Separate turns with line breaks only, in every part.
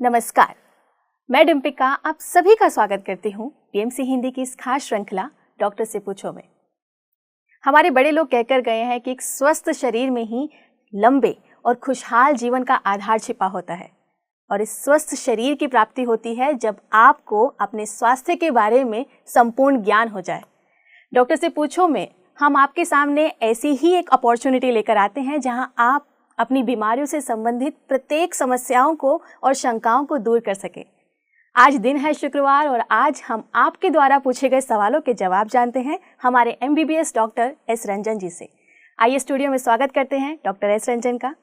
नमस्कार, मैं डिम्पिका आप सभी का स्वागत करती हूँ पीएमसी हिंदी की इस खास श्रृंखला डॉक्टर से पूछो में। हमारे बड़े लोग कहकर गए हैं कि एक स्वस्थ शरीर में ही लंबे और खुशहाल जीवन का आधार छिपा होता है और इस स्वस्थ शरीर की प्राप्ति होती है जब आपको अपने स्वास्थ्य के बारे में संपूर्ण ज्ञान हो जाए। डॉक्टर से पूछो में हम आपके सामने ऐसी ही एक अपॉर्चुनिटी लेकर आते हैं जहां आप अपनी बीमारियों से संबंधित प्रत्येक समस्याओं को और शंकाओं को दूर कर सके। आज दिन है शुक्रवार और आज हम आपके द्वारा पूछे गए सवालों के जवाब जानते हैं हमारे एमबीबीएस डॉक्टर एस रंजन जी से। आइए स्टूडियो में स्वागत करते हैं डॉक्टर एस रंजन का।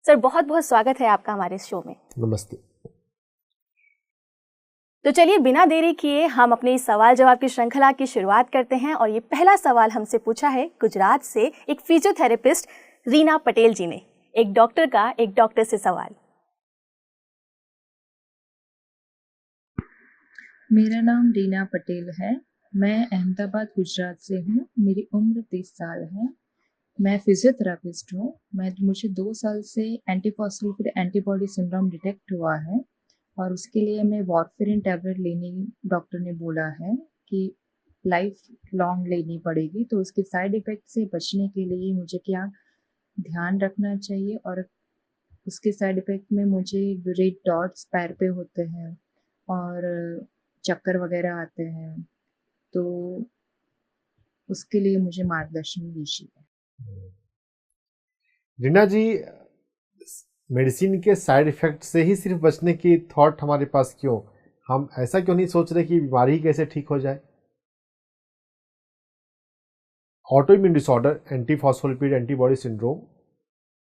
सर बहुत बहुत स्वागत है आपका हमारे शो में।
नमस्ते।
तो चलिए बिना देरी किए हम अपने सवाल जवाब की श्रृंखला की शुरुआत करते हैं और ये पहला सवाल हमसे पूछा है गुजरात से एक फिजियोथेरेपिस्ट रीना पटेल जी ने। एक डॉक्टर का एक डॉक्टर से सवाल।
मेरा नाम रीना पटेल है। मैं अहमदाबाद गुजरात से हूँ। मेरी उम्र 30 साल है। मैं फिजियोथेरापिस्ट हूँ। मुझे 2 साल से एंटीफॉस्फोलिपिड एंटीबॉडी सिंड्रोम डिटेक्ट हुआ है और उसके लिए मैं वारफेरिन टैबलेट लेने डॉक्टर ने बोला है कि लाइफ लॉन्ग लेनी पड़ेगी। तो उसके साइड इफ़ेक्ट से बचने के लिए मुझे क्या ध्यान रखना चाहिए? और उसके साइड इफ़ेक्ट में मुझे रेड डॉट्स पैर पे होते हैं और चक्कर वगैरह आते हैं, तो उसके लिए मुझे मार्गदर्शन दीजिए।
रीना जी, मेडिसिन के साइड इफेक्ट से ही सिर्फ बचने की थॉट हमारे पास क्यों? हम ऐसा क्यों नहीं सोच रहे कि बीमारी कैसे ठीक हो जाए? Auto immune disorder, antiphospholipid antibody syndrome,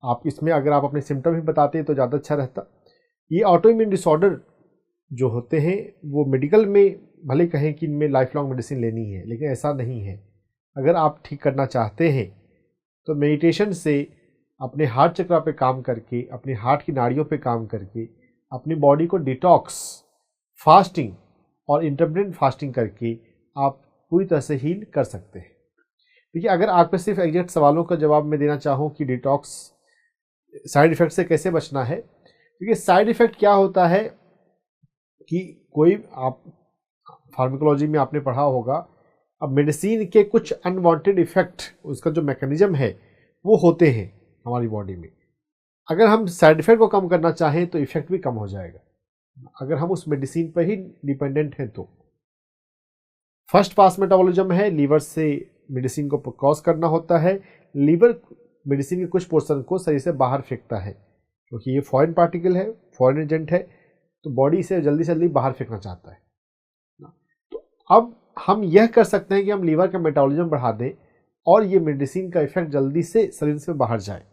आप इसमें अगर आप अपने सिम्टम ही बताते तो ज़्यादा अच्छा रहता। ये ऑटो इम्यून डिसऑर्डर जो होते हैं वो मेडिकल में भले कहें कि इनमें लाइफ लॉन्ग मेडिसिन लेनी है, लेकिन ऐसा नहीं है। अगर आप ठीक करना चाहते हैं तो मेडिटेशन से, अपने हार्ट चक्र पे काम करके, अपने हार्ट की नाड़ियों पे काम करके, अपनी बॉडी को डिटॉक्स, फास्टिंग और इंटरमिटेंट फास्टिंग करके आप पूरी तरह से हील कर सकते हैं। देखिए, अगर आप पे सिर्फ एग्जैक्ट सवालों का जवाब मैं देना चाहूँ कि डिटॉक्स साइड इफ़ेक्ट से कैसे बचना है, क्योंकि साइड इफ़ेक्ट क्या होता है कि कोई, आप फार्माकोलॉजी में आपने पढ़ा होगा, अब मेडिसिन के कुछ अनवांटेड इफ़ेक्ट, उसका जो मैकेनिज्म है वो होते हैं हमारी बॉडी में। अगर हम साइड इफ़ेक्ट को कम करना चाहें तो इफ़ेक्ट भी कम हो जाएगा अगर हम उस मेडिसिन पर ही डिपेंडेंट हैं। तो फर्स्ट पास मेटाबॉलिज्म है, लीवर से मेडिसिन को क्रॉस करना होता है। लीवर मेडिसिन के कुछ पोर्शन को शरीर से बाहर फेंकता है क्योंकि ये फॉरेन पार्टिकल है, फॉरेन एजेंट है, तो बॉडी इसे जल्दी से जल्दी बाहर फेंकना चाहता है। तो अब हम यह कर सकते हैं कि हम लीवर का मेटाबॉलिज्म बढ़ा दें और ये मेडिसिन का इफेक्ट जल्दी से शरीर से बाहर जाए,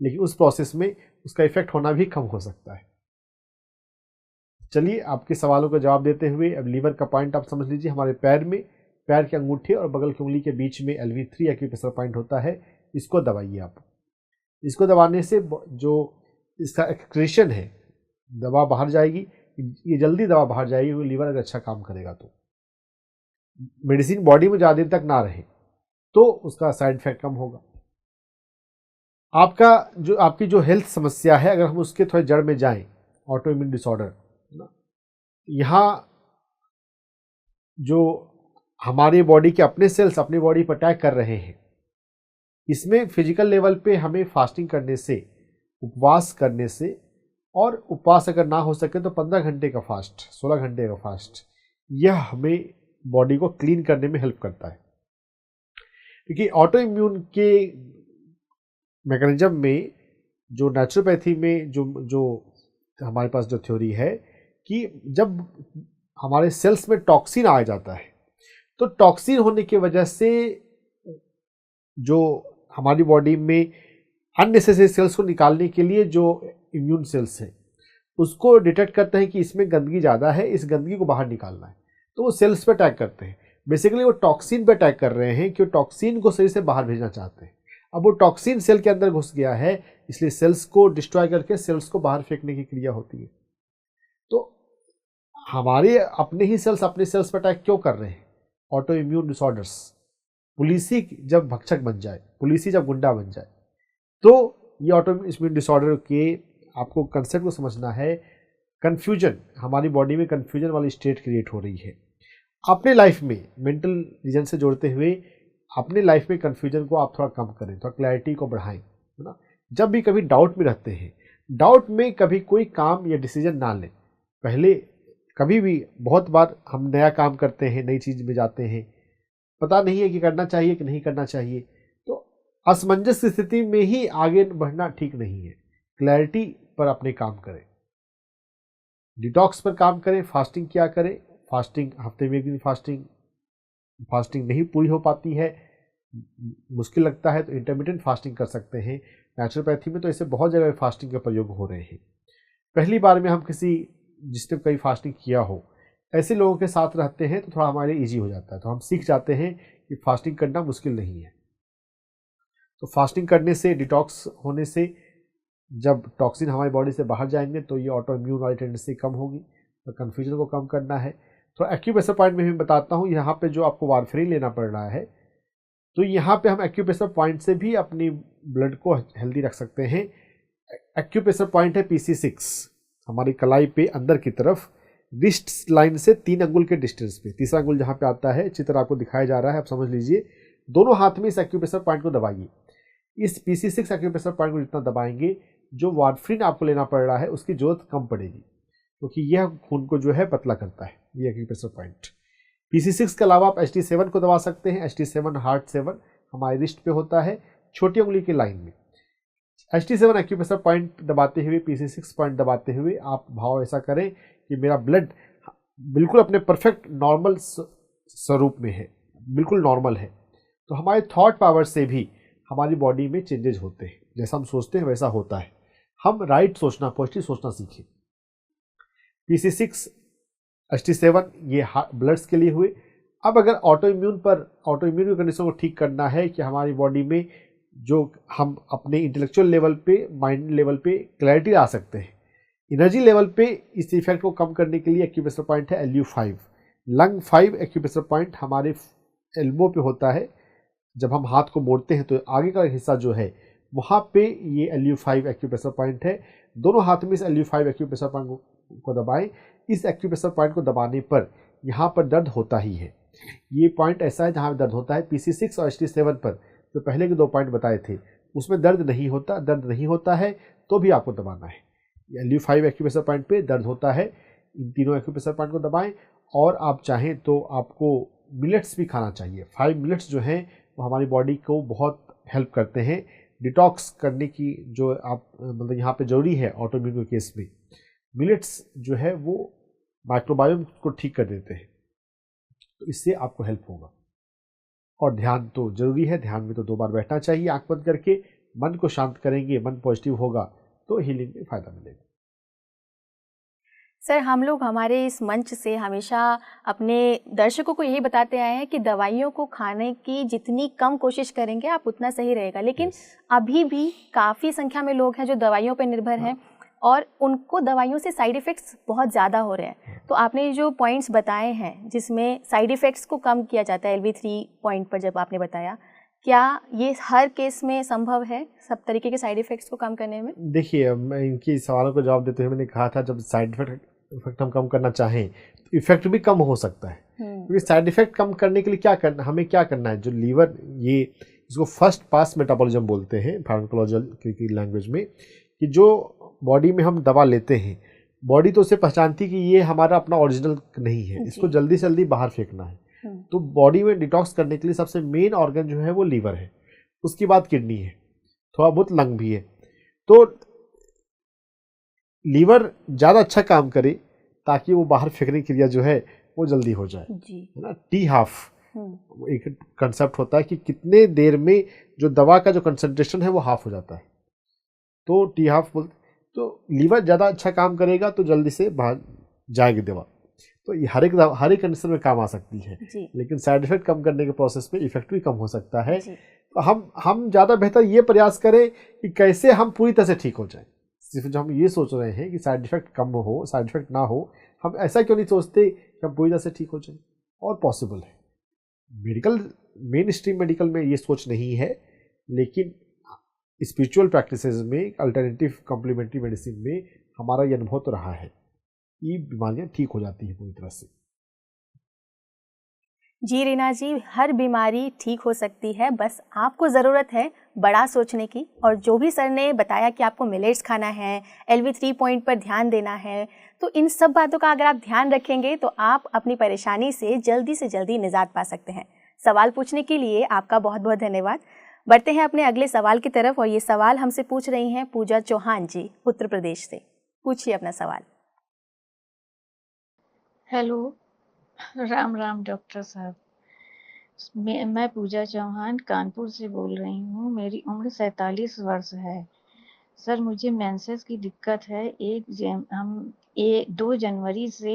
लेकिन उस प्रोसेस में उसका इफेक्ट होना भी कम हो सकता है। चलिए आपके सवालों का जवाब देते हुए अब लीवर का पॉइंट आप समझ लीजिए। हमारे पैर में, पैर के अंगूठे और बगल की उंगली के बीच में LV3 एक्यूप्रेशर पॉइंट होता है। इसको दबाइए आप। इसको दबाने से जो इसका एक्सक्रीशन है, दवा बाहर जाएगी, ये जल्दी दवा बाहर जाएगी क्योंकि लीवर अगर अच्छा काम करेगा तो मेडिसिन बॉडी में ज़्यादा देर तक ना रहे तो उसका साइड इफेक्ट कम होगा। आपकी जो हेल्थ समस्या है, अगर हम उसके थोड़े जड़ में जाएं, ऑटो इम्यून डिसऑर्डर, यहाँ जो हमारी बॉडी के अपने सेल्स अपनी बॉडी पर अटैक कर रहे हैं, इसमें फिजिकल लेवल पे हमें फास्टिंग करने से, उपवास करने से, और उपवास अगर ना हो सके तो 15 घंटे का फास्ट, 16 घंटे का फास्ट, यह हमें बॉडी को क्लीन करने में हेल्प करता है। क्योंकि ऑटो इम्यून के मैकेनिज्म में, जो नेचुरोपैथी में जो हमारे पास जो थ्योरी है कि जब हमारे सेल्स में टॉक्सिन आ जाता है तो टॉक्सिन होने की वजह से जो हमारी बॉडी में अननेसेसरी सेल्स को निकालने के लिए जो इम्यून सेल्स हैं उसको डिटेक्ट करते हैं कि इसमें गंदगी ज़्यादा है, इस गंदगी को बाहर निकालना है, तो वो सेल्स पे अटैक करते हैं। बेसिकली वो टॉक्सिन पे अटैक कर रहे हैं कि वो टॉक्सिन को शरीर से बाहर भेजना चाहते हैं। अब वो टॉक्सिन सेल के अंदर घुस गया है, इसलिए सेल्स को डिस्ट्रॉय करके सेल्स को बाहर फेंकने की क्रिया होती है। तो हमारे अपने ही सेल्स अपने सेल्स पर अटैक क्यों कर रहे हैं? ऑटो इम्यून डिसऑर्डर्स, पुलिसी जब भक्षक बन जाए, पुलिसी जब गुंडा बन जाए, तो ये ऑटो इम्यून डिसऑर्डर के आपको कंसेप्ट को समझना है कन्फ्यूजन, हमारी बॉडी में कन्फ्यूजन वाली स्टेट क्रिएट हो रही है। अपने लाइफ में मेंटल रीजन से जोड़ते हुए अपने लाइफ में कन्फ्यूजन को आप थोड़ा कम करें, थोड़ा क्लैरिटी को बढ़ाएं, है ना। जब भी कभी डाउट में रहते हैं, डाउट में कभी कोई काम या डिसीजन ना लें। पहले कभी भी बहुत बार हम नया काम करते हैं, नई चीज़ में जाते हैं, पता नहीं है कि करना चाहिए कि नहीं करना चाहिए, तो असमंजस की स्थिति में ही आगे बढ़ना ठीक नहीं है। क्लैरिटी पर अपने काम करें, डिटॉक्स पर काम करें, फास्टिंग क्या करें, फास्टिंग हफ्ते में एक दिन फास्टिंग नहीं पूरी हो पाती है, मुश्किल लगता है, तो इंटरमिटेंट फास्टिंग कर सकते हैं। नेचुरोपैथी में तो ऐसे बहुत जगह फास्टिंग के प्रयोग हो रहे हैं। पहली बार में हम जिसने कई फास्टिंग किया हो ऐसे लोगों के साथ रहते हैं तो थोड़ा हमारे इजी हो जाता है, तो हम सीख जाते हैं कि फास्टिंग करना मुश्किल नहीं है। तो फास्टिंग करने से, डिटॉक्स होने से जब टॉक्सिन हमारी बॉडी से बाहर जाएंगे तो ये ऑटो इम्यून वाली टेंडेंसी कम होगी। तो कन्फ्यूजन को कम करना है। तो एक्यूप्रेशर पॉइंट में भी बताता हूँ, यहाँ पे जो आपको वारफेरिन लेना पड़ रहा है, तो यहाँ पे हम एक्यूप्रेशर पॉइंट से भी अपनी ब्लड को हेल्दी रख सकते हैं। एक्यूप्रेशर पॉइंट है PC6, हमारी कलाई पे अंदर की तरफ, रिस्ट लाइन से 3 अंगुल के डिस्टेंस पे, तीसरा अंगुल जहाँ पे आता है, चित्र आपको दिखाया जा रहा है, आप समझ लीजिए। दोनों हाथ में इस एक्यूप्रेशर पॉइंट को दबाइए। इस PC6 एक्यूप्रेशर पॉइंट को जितना दबाएंगे, जो वारफेरिन आपको लेना पड़ रहा है उसकी जरूरत कम पड़ेगी, क्योंकि यह खून को जो है पतला करता है, ये एक्यूप्रेशर पॉइंट। PC6 के अलावा आप HT7 को दबा सकते हैं। HT7 हार्ट 7 हमारे रिस्ट पे होता है, छोटी उंगली की लाइन में। HT7 एक्यूप्रेशर पॉइंट दबाते हुए, PC6 पॉइंट दबाते हुए आप भाव ऐसा करें कि मेरा ब्लड बिल्कुल अपने परफेक्ट नॉर्मल स्वरूप में है, बिल्कुल नॉर्मल है। तो हमारे थॉट पावर से भी हमारी बॉडी में चेंजेस होते हैं, जैसा हम सोचते हैं वैसा होता है। हम राइट सोचना, पॉजिटिव सोचना सीखें। PC6 HT7 ये ब्लड्स के लिए हुए। अब अगर ऑटो इम्यून की कंडीशन को ठीक करना है कि हमारी बॉडी में जो हम अपने इंटेलेक्चुअल लेवल पे, माइंड लेवल पे क्लैरिटी ला सकते हैं, एनर्जी लेवल पे इस इफेक्ट को कम करने के लिए एक्यूप्रेशर पॉइंट है LU5। लंग 5 एक्यूप्रेशर पॉइंट हमारे एल्बो पे होता है। जब हम हाथ को मोड़ते हैं तो आगे का हिस्सा जो है वहाँ पे ये LU5 एक्यूप्रेशर पॉइंट है। दोनों हाथ में इस LU5 एक्यूप्रेशर पॉइंट को दबाएं। इस एक्यूप्रेशर पॉइंट को दबाने पर यहाँ पर दर्द होता ही है। ये पॉइंट ऐसा है जहाँ दर्द होता है। PC6 और HT7 पर जो पहले के 2 पॉइंट बताए थे उसमें दर्द नहीं होता है तो भी आपको दबाना है। LU5 एक्यूप्रेशर पॉइंट पे दर्द होता है। इन तीनों एक्यूप्रेशर पॉइंट को दबाएं। और आप चाहें तो आपको मिलेट्स भी खाना चाहिए। 5 मिलेट्स जो हैं वो हमारी बॉडी को बहुत हेल्प करते हैं डिटॉक्स करने की, जो आप मतलब यहाँ पे जरूरी है ऑटो इम्यून के केस में। मिलेट्स जो है वो माइक्रोबायोम को ठीक कर देते हैं, तो इससे आपको हेल्प होगा। और ध्यान तो जरूरी है, ध्यान में तो 2 बार बैठना चाहिए आंख बंद करके। मन को शांत करेंगे, मन पॉजिटिव होगा तो हीलिंग में फायदा मिलेगा।
सर, हम लोग हमारे इस मंच से हमेशा अपने दर्शकों को यही बताते आए हैं कि दवाइयों को खाने की जितनी कम कोशिश करेंगे आप उतना सही रहेगा, लेकिन अभी भी काफ़ी संख्या में लोग हैं जो दवाइयों पर निर्भर हैं और उनको दवाइयों से साइड इफ़ेक्ट्स बहुत ज़्यादा हो रहे हैं। तो आपने जो पॉइंट्स बताए हैं जिसमें साइड इफ़ेक्ट्स को कम किया जाता है, LV3 पॉइंट पर जब आपने बताया, क्या ये हर केस में संभव है सब तरीके के साइड इफ़ेक्ट्स को कम करने में? देखिए,
मैं इनकी सवालों को जवाब देते हुए मैंने कहा था जब साइड इफेक्ट हम कम करना चाहें तो इफेक्ट भी कम हो सकता है। क्योंकि साइड इफेक्ट कम करने के लिए हमें क्या करना है, जो लीवर, ये इसको फर्स्ट पास मेटाबॉलिज्म बोलते हैं फार्माकोलॉजिकल की लैंग्वेज में, कि जो बॉडी में हम दवा लेते हैं बॉडी तो उसे पहचानती कि ये हमारा अपना ओरिजिनल नहीं है, इसको जल्दी से जल्दी बाहर फेंकना है। तो बॉडी में डिटॉक्स करने के लिए सबसे मेन ऑर्गन जो है वो लीवर है, उसके बाद किडनी है, थोड़ा बहुत लंग भी है। तो लीवर ज़्यादा अच्छा काम करे ताकि वो बाहर फेंकने की क्रिया जो है वो जल्दी हो जाए, है ना। T-half एक कंसेप्ट होता है कि कितने देर में जो दवा का जो कंसंट्रेशन है वो हाफ हो जाता है, तो T-half बोलते। तो लीवर ज़्यादा अच्छा काम करेगा तो जल्दी से बाहर जाएगी दवा। तो ये हर एक कंडीशन में काम आ सकती है, लेकिन साइड इफेक्ट कम करने के प्रोसेस में इफेक्ट भी कम हो सकता है। तो हम ज़्यादा बेहतर ये प्रयास करें कि कैसे हम पूरी तरह से ठीक हो जाएं। सिर्फ जो हम ये सोच रहे हैं कि साइड इफेक्ट कम हो, साइड इफेक्ट ना हो, हम ऐसा क्यों नहीं सोचते कि हम पूरी तरह से ठीक हो जाएं। और पॉसिबल है, मेन स्ट्रीम मेडिकल में ये सोच नहीं है, लेकिन स्पिरिचुअल प्रैक्टिसेस में, अल्टरनेटिव कॉम्प्लीमेंट्री मेडिसिन में हमारा ये अनुभव तो रहा है। ये बीमारियां ठीक हो जाती हैं पूरी तरह से।
जी रीना जी, हर बीमारी ठीक हो सकती है, बस आपको ज़रूरत है बड़ा सोचने की। और जो भी सर ने बताया कि आपको मिलेट्स खाना है, LV3 पॉइंट पर ध्यान देना है, तो इन सब बातों का अगर आप ध्यान रखेंगे तो आप अपनी परेशानी से जल्दी निजात पा सकते हैं। सवाल पूछने के लिए आपका बहुत बहुत धन्यवाद। बढ़ते हैं अपने अगले सवाल की तरफ, और ये सवाल हमसे पूछ रही हैं पूजा चौहान जी, उत्तर प्रदेश से। पूछिए अपना सवाल।
हेलो, राम राम डॉक्टर साहब। मैं पूजा चौहान कानपुर से बोल रही हूँ। मेरी उम्र 47 वर्ष है। सर, मुझे मेंसेस की दिक्कत है। 2 जनवरी से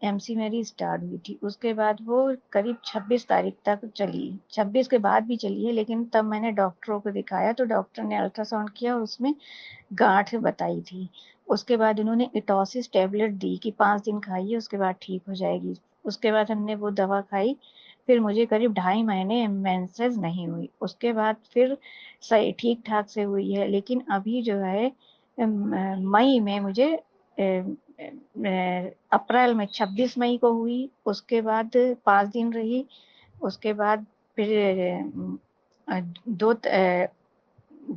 एमसी मेरी स्टार्ट हुई थी। उसके बाद वो करीब 26 तारीख तक चली। 26 के बाद भी चली है, लेकिन तब मैंने डॉक्टरों को दिखाया तो डॉक्टर ने अल्ट्रासाउंड किया और उसमें गांठ बताई थी। उसके बाद उन्होंने इटोसिस टैबलेट दी कि 5 दिन खाइए, उसके बाद ठीक हो जाएगी। उसके बाद हमने वो दवा खाई। फिर मुझे करीब 2.5 महीने मेंसेस नहीं हुई। उसके बाद फिर सही ठीक-ठाक से हुई है, लेकिन अभी जो है मई में मुझे अप्रैल में 26 मई को हुई। उसके बाद 5 दिन रही। उसके बाद फिर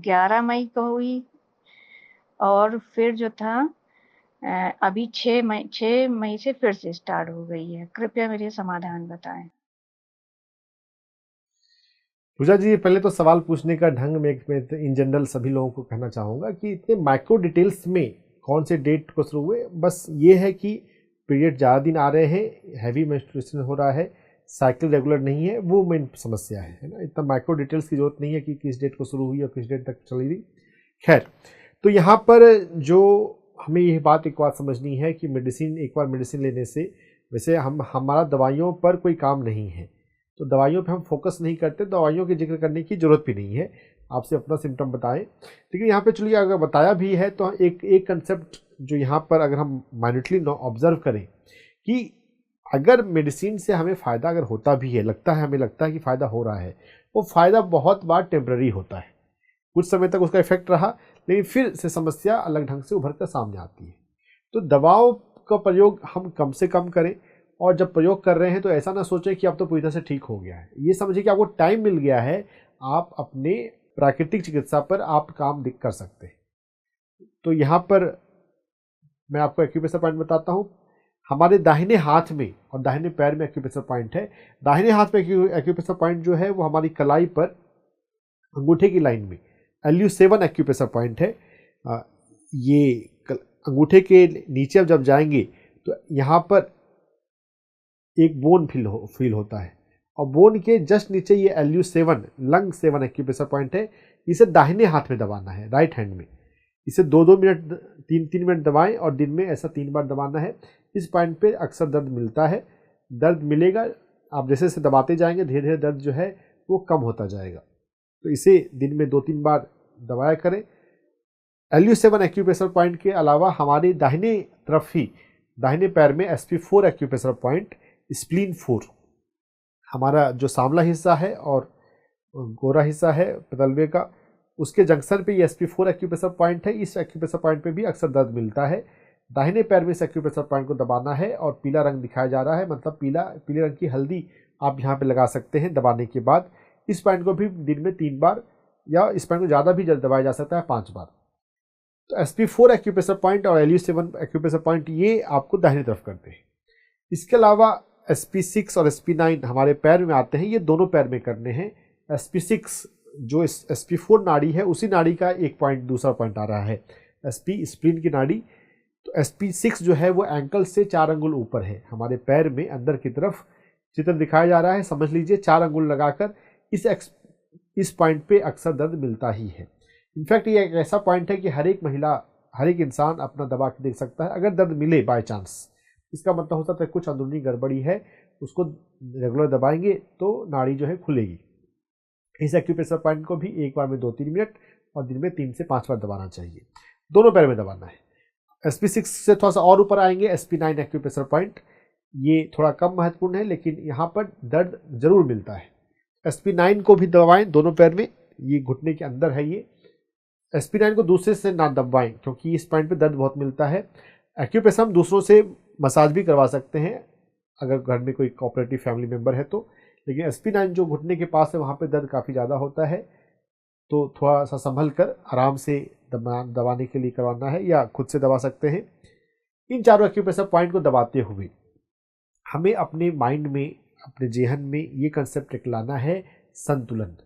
11 मई को हुई। और फिर जो था अभी 6 मई से फिर से स्टार्ट हो गई है। कृपया मेरे समाधान बताएं।
पूजा जी, पहले तो सवाल पूछने का ढंग में इन जनरल सभी लोगों को कहना चाहूँगा कि इतने माइक्रो डिटेल्स में कौन से डेट को शुरू हुए, बस ये है कि पीरियड ज़्यादा दिन आ रहे हैं, हैवी मेंस्ट्रुएशन हो रहा है, साइकिल रेगुलर नहीं है, वो मेन समस्या है ना। इतना माइक्रो डिटेल्स की जरूरत नहीं है कि किस डेट को शुरू हुई और किस डेट तक चली रही। खैर, तो यहाँ पर जो हमें यह बात एक बात समझनी है कि एक बार मेडिसिन लेने से, वैसे हमारा दवाइयों पर कोई काम नहीं है, तो दवाइयों पे हम फोकस नहीं करते, दवाइयों की जिक्र करने की ज़रूरत भी नहीं है। आपसे अपना सिम्टम बताएं। लेकिन यहाँ पे चलिए, अगर बताया भी है तो एक कंसेप्ट जो यहाँ पर अगर हम माइन्यूटली ऑब्जर्व करें कि अगर मेडिसिन से हमें फ़ायदा अगर होता भी है, हमें लगता है कि फ़ायदा हो रहा है, वो फ़ायदा बहुत बार टेम्पररी होता है। कुछ समय तक उसका इफेक्ट रहा, लेकिन फिर से समस्या अलग ढंग से उभर कर सामने आती है। तो दवाओं का प्रयोग हम कम से कम करें, और जब प्रयोग कर रहे हैं तो ऐसा ना सोचें कि अब तो पूरी तरह से ठीक हो गया है। ये समझिए कि आपको टाइम मिल गया है, आप अपने प्राकृतिक चिकित्सा पर आप काम कर सकते हैं। तो यहाँ पर मैं आपको एक्यूप्रेशर पॉइंट बताता हूँ। हमारे दाहिने हाथ में और दाहिने पैर में एक्यूप्रेशर पॉइंट है। दाहिने हाथ में एक्यूप्रेशर पॉइंट जो है वो हमारी कलाई पर अंगूठे की लाइन में LU7 एक्यूप्रेशर पॉइंट है। ये अंगूठे के नीचे जब जाएंगे तो यहाँ पर एक बोन फील होता है, और बोन के जस्ट नीचे ये LU7 लंग 7 एक्यूप्रेशर पॉइंट है। इसे दाहिने हाथ में दबाना है, राइट हैंड में। इसे 2-2 मिनट 3-3 मिनट दबाएं, और दिन में ऐसा 3 बार दबाना है। इस पॉइंट पे अक्सर दर्द मिलता है, दर्द मिलेगा। आप जैसे जैसे दबाते जाएंगे धीरे धीरे दर्द जो है वो कम होता जाएगा। तो इसे दिन में 2-3 बार दबाया करें। LU7 एक्यूप्रेशर पॉइंट के अलावा हमारी दाहिने तरफ ही दाहिने पैर में SP4 एक्यूप्रेशर पॉइंट, स्प्लीन 4, हमारा जो सांवला हिस्सा है और गोरा हिस्सा है तलवे का, उसके जंक्शन पे ये SP4 एक्यूप्रेशर पॉइंट है। इस एक्यूप्रेशर पॉइंट पे भी अक्सर दर्द मिलता है। दाहिने पैर में इस एक्यूप्रेशर पॉइंट को दबाना है, और पीला रंग दिखाया जा रहा है, मतलब पीले रंग की हल्दी आप यहाँ पे लगा सकते हैं दबाने के बाद। इस पॉइंट को भी दिन में 3 बार, या इस पॉइंट को ज़्यादा भी दबाया जा सकता है 5 बार। तो SP4 एक्यूप्रेशर पॉइंट और LU7 एक्यूप्रेशर पॉइंट ये आपको दाहिने तरफ करते हैं। इसके अलावा SP6 और SP9 हमारे पैर में आते हैं, ये दोनों पैर में करने हैं। SP6 जो SP4 नाड़ी है, उसी नाड़ी का एक पॉइंट, दूसरा पॉइंट आ रहा है SP स्प्लीन की नाड़ी। तो SP6 जो है वो एंकल से 4 अंगुल ऊपर है, हमारे पैर में अंदर की तरफ चित्र दिखाया जा रहा है। समझ लीजिए 4 अंगुल लगाकर इस पॉइंट पे अक्सर दर्द मिलता ही है। इनफैक्ट ये एक ऐसा पॉइंट है कि हर एक महिला, हर एक इंसान अपना दबा के देख सकता है। अगर दर्द मिले बाय चांस, इसका मतलब हो सकता है कुछ अंदरूनी गड़बड़ी है, उसको रेगुलर दबाएंगे तो नाड़ी जो है खुलेगी। इस एक्यूप्रेशर पॉइंट को भी एक बार में 2-3 मिनट और दिन में 3 से 5 बार दबाना चाहिए। दोनों पैर में दबाना है। SP6 से थोड़ा सा और ऊपर आएंगे SP9 एक्यूप्रेशर पॉइंट, ये थोड़ा कम महत्वपूर्ण है, लेकिन यहाँ पर दर्द जरूर मिलता है। SP9 को भी दबाएं दोनों पैर में, ये घुटने के अंदर है। ये SP9 को दूसरे से ना दबाएं, क्योंकि इस पॉइंट पे दर्द बहुत मिलता है। एक्यूप्रेशर हम दूसरों से मसाज भी करवा सकते हैं अगर घर में कोई कोऑपरेटिव फैमिली मेम्बर है तो, लेकिन SP9 जो घुटने के पास है वहाँ पे दर्द काफ़ी ज़्यादा होता है, तो थोड़ा सा संभल कर आराम से दबाने के लिए करवाना है या खुद से दबा सकते हैं। इन चारों एक्यूप्रेशर पॉइंट को दबाते हुए हमें अपने माइंड में, अपने जेहन में ये कंसेप्ट लाना है संतुलन।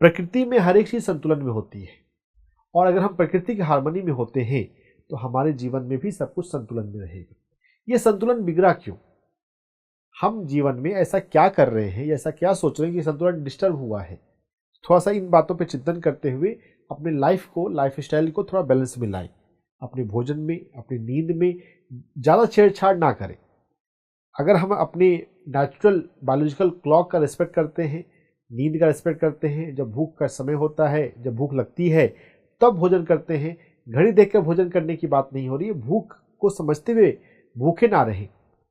प्रकृति में हर एक चीज़ संतुलन में होती है, और अगर हम प्रकृति की हार्मनी में होते हैं तो हमारे जीवन में भी सब कुछ संतुलन में रहेगा। ये संतुलन बिगड़ा क्यों? हम जीवन में ऐसा क्या कर रहे हैं या ऐसा क्या सोच रहे हैं कि संतुलन डिस्टर्ब हुआ है? थोड़ा सा इन बातों पे चिंतन करते हुए अपने लाइफ स्टाइल को थोड़ा बैलेंस में लाएं। अपने भोजन में, अपनी नींद में ज़्यादा छेड़छाड़ ना करें। अगर हम अपने नेचुरल बायोलॉजिकल क्लॉक का रिस्पेक्ट करते हैं, नींद का रिस्पेक्ट करते हैं, जब भूख का समय होता है, जब भूख लगती है तब भोजन करते हैं, घड़ी देखकर भोजन करने की बात नहीं हो रही है। भूख को समझते हुए भूखे ना रहें,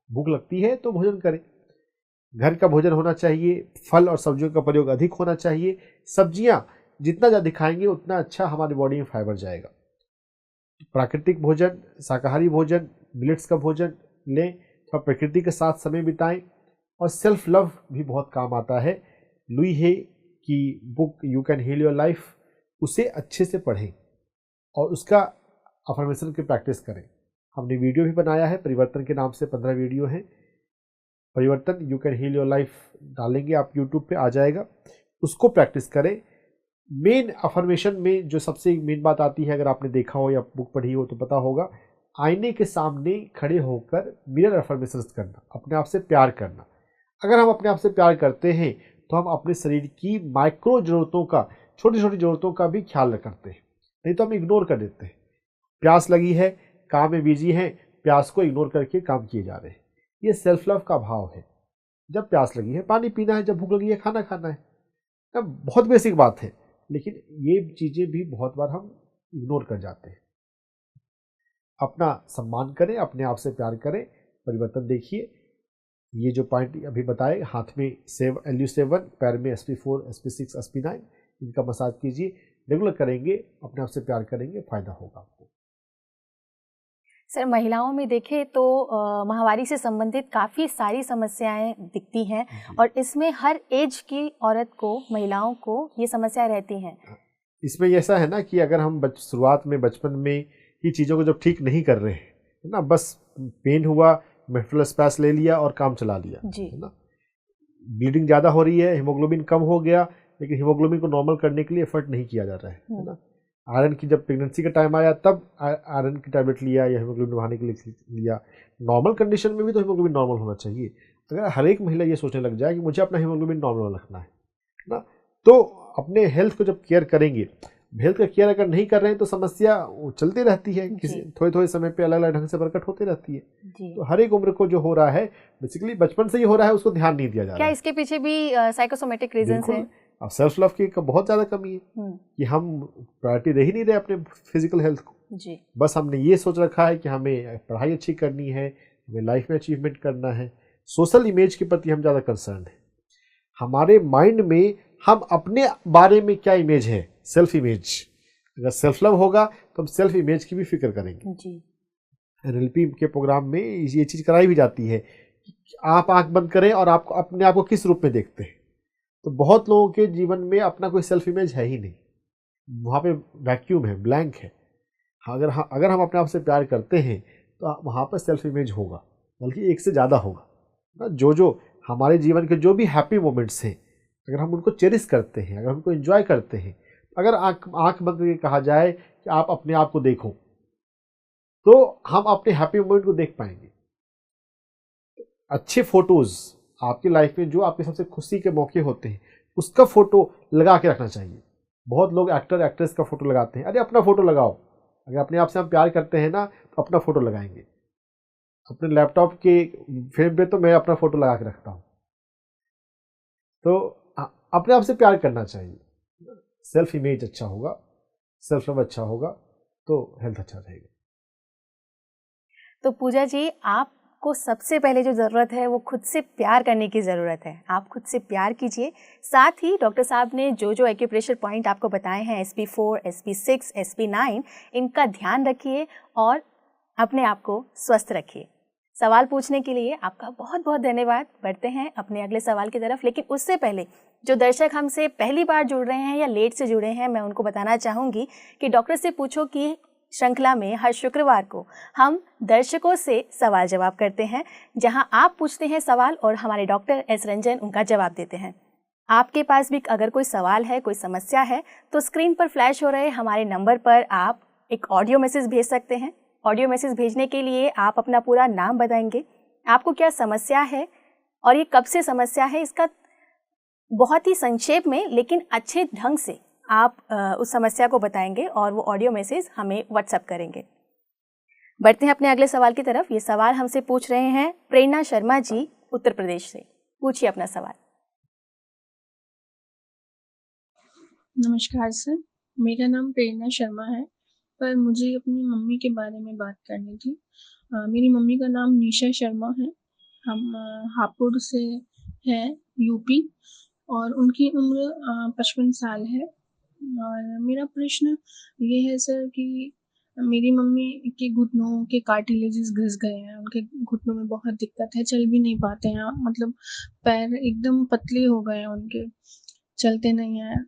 भूख लगती है तो भोजन करें। घर का भोजन होना चाहिए, फल और सब्जियों का प्रयोग अधिक होना चाहिए। सब्जियां जितना ज़्यादा खाएंगे उतना अच्छा हमारी बॉडी में फाइबर जाएगा। प्राकृतिक भोजन, शाकाहारी भोजन, मिलेट्स का भोजन लें, थोड़ा प्रकृति के साथ समय बिताएं, और सेल्फ लव भी बहुत काम आता है। लुई हे की book you can heal your life, उसे अच्छे से पढ़ें और उसका अफर्मेशन की प्रैक्टिस करें। हमने वीडियो भी बनाया है, परिवर्तन के नाम से 15 वीडियो हैं। परिवर्तन you can heal your life डालेंगे आप यूट्यूब पे आ जाएगा, उसको प्रैक्टिस करें। मेन अफर्मेशन में जो सबसे मेन बात आती है, अगर आपने देखा हो या बुक पढ़ी हो तो पता होगा, आईने के सामने खड़े होकर मिरर अफर्मेशंस करना, अपने आप से प्यार करना। अगर हम अपने आप से प्यार करते हैं तो हम अपने शरीर की माइक्रो ज़रूरतों का, छोटी छोटी ज़रूरतों का भी ख्याल करते हैं, नहीं तो हम इग्नोर कर देते हैं। प्यास लगी है, काम में बिजी हैं, प्यास को इग्नोर करके काम किए जा रहे हैं। ये सेल्फ लव का भाव है। जब प्यास लगी है पानी पीना है, जब भूख लगी है खाना खाना है। अब बहुत बेसिक बात है, लेकिन ये चीज़ें भी बहुत बार हम इग्नोर कर जाते हैं। अपना सम्मान करें, अपने आप से प्यार करें, परिवर्तन देखिए। ये जो पॉइंट अभी बताए, हाथ में LU7, पैर में SP4, SP6, SP9, इनका मसाज कीजिए। रेगुलर करेंगे, अपने आप से प्यार करेंगे, फायदा होगा आपको।
सर, महिलाओं में देखें तो माहवारी से संबंधित काफ़ी सारी समस्याएं दिखती हैं, और इसमें हर एज की औरत को, महिलाओं को ये समस्या रहती हैं।
इसमें ऐसा है ना कि अगर हम शुरुआत में, बचपन में ही चीज़ों को जब ठीक नहीं कर रहे हैं ना, बस पेन हुआ, मेफ्टल स्पैस ले लिया और काम चला लिया, है ना। ब्लीडिंग ज़्यादा हो रही है, हीमोग्लोबिन कम हो गया, लेकिन हीमोग्लोबिन को नॉर्मल करने के लिए एफर्ट नहीं किया जा रहा है ना। आयरन की जब प्रेगनेंसी का टाइम आया तब आयरन की टैबलेट लिया या हीमोग्लोबिन बढ़ाने के लिए लिया। नॉर्मल कंडीशन में भी तो हीमोग्लोबिन नॉर्मल होना चाहिए। अगर हर एक महिला ये सोचने लग जाए कि मुझे अपना हीमोग्लोबिन नॉर्मल रखना है ना, तो अपने हेल्थ को जब केयर करेंगे, हेल्थ का केयर अगर नहीं कर रहे हैं तो समस्या चलती रहती है, किसी थोड़े थोड़े समय पे अलग अलग ढंग से प्रकट होती रहती है। तो हर एक उम्र को जो हो रहा है, बेसिकली बचपन से ही हो रहा है, उसको ध्यान नहीं दिया जा रहा है।
क्या इसके पीछे भी साइकोसोमेटिक रीजंस हैं?
अब सेल्फ लव की बहुत ज़्यादा कमी है कि हम प्रायोरिटी दे ही नहीं रहे अपने फिजिकल हेल्थ को जी। बस हमने ये सोच रखा है कि हमें पढ़ाई अच्छी करनी है, हमें लाइफ में अचीवमेंट करना है, सोशल इमेज के प्रति हम ज़्यादा कंसर्न है। हमारे माइंड में हम अपने बारे में क्या इमेज है, सेल्फ इमेज। अगर सेल्फ लव होगा तो हम सेल्फ इमेज की भी फिक्र करेंगे जी। NLP के प्रोग्राम में ये चीज़ कराई भी जाती है कि आप आंख बंद करें और आप अपने आप को किस रूप में देखते हैं। तो बहुत लोगों के जीवन में अपना कोई सेल्फ इमेज है ही नहीं, वहाँ पे वैक्यूम है, ब्लैंक है। अगर हम अपने आप से प्यार करते हैं तो वहाँ पर सेल्फ इमेज होगा, बल्कि एक से ज़्यादा होगा। जो हमारे जीवन के जो भी हैप्पी मोमेंट्स हैं, अगर हम उनको चेरिश करते हैं, अगर उनको एंजॉय करते हैं, अगर आँख बंद करके कहा जाए कि आप अपने आप को देखो, तो हम अपने हैप्पी मोमेंट को देख पाएंगे। अच्छे फोटोज़ आपकी लाइफ में जो आपके सबसे खुशी के मौके होते हैं, उसका फ़ोटो लगा के रखना चाहिए। बहुत लोग एक्टर एक्ट्रेस का फ़ोटो लगाते हैं, अरे अपना फ़ोटो लगाओ। अगर अपने आप से हम प्यार करते हैं ना, तो अपना फ़ोटो लगाएंगे। अपने लैपटॉप के फ्रेम पे तो मैं अपना फ़ोटो लगा के रखता हूँ। तो अपने आप से प्यार करना चाहिए। सेल्फ इमेज अच्छा होगा, सेल्फ लव अच्छा होगा, तो हेल्थ अच्छा रहेगा।
तो पूजा जी, आपको सबसे पहले जो ज़रूरत है वो खुद से प्यार करने की ज़रूरत है। आप खुद से प्यार कीजिए। साथ ही डॉक्टर साहब ने जो एक्यूप्रेशर पॉइंट आपको बताए हैं, SP4, SP6, SP9, इनका ध्यान रखिए और अपने आप को स्वस्थ रखिए। सवाल पूछने के लिए आपका बहुत बहुत धन्यवाद। बढ़ते हैं अपने अगले सवाल की तरफ, लेकिन उससे पहले जो दर्शक हमसे पहली बार जुड़ रहे हैं या लेट से जुड़े हैं, मैं उनको बताना चाहूँगी कि डॉक्टर से पूछो की श्रृंखला में हर शुक्रवार को हम दर्शकों से सवाल जवाब करते हैं, जहां आप पूछते हैं सवाल और हमारे डॉक्टर एस रंजन उनका जवाब देते हैं। आपके पास भी अगर कोई सवाल है, कोई समस्या है, तो स्क्रीन पर फ्लैश हो रहे हमारे नंबर पर आप एक ऑडियो मैसेज भेज सकते हैं। ऑडियो मैसेज भेजने के लिए आप अपना पूरा नाम बताएंगे, आपको क्या समस्या है और ये कब से समस्या है, इसका बहुत ही संक्षेप में लेकिन अच्छे ढंग से आप उस समस्या को बताएंगे और वो ऑडियो मैसेज हमें व्हाट्सएप करेंगे। बढ़ते हैं अपने अगले सवाल की तरफ। ये सवाल हमसे पूछ रहे हैं प्रेरणा शर्मा जी, उत्तर प्रदेश से। पूछिए अपना सवाल।
नमस्कार सर, मेरा नाम प्रेरणा शर्मा है, पर मुझे अपनी मम्मी के बारे में बात करनी थी। मेरी मम्मी का नाम निशा शर्मा है। हम हापुड़ से हैं, यूपी, और उनकी उम्र 55 साल है। और मेरा प्रश्न ये है सर कि मेरी मम्मी के घुटनों के कार्टिलेजेस घिस गए हैं, उनके घुटनों में बहुत दिक्कत है, चल भी नहीं पाते हैं, मतलब पैर एकदम पतले हो गए हैं उनके, चलते नहीं हैं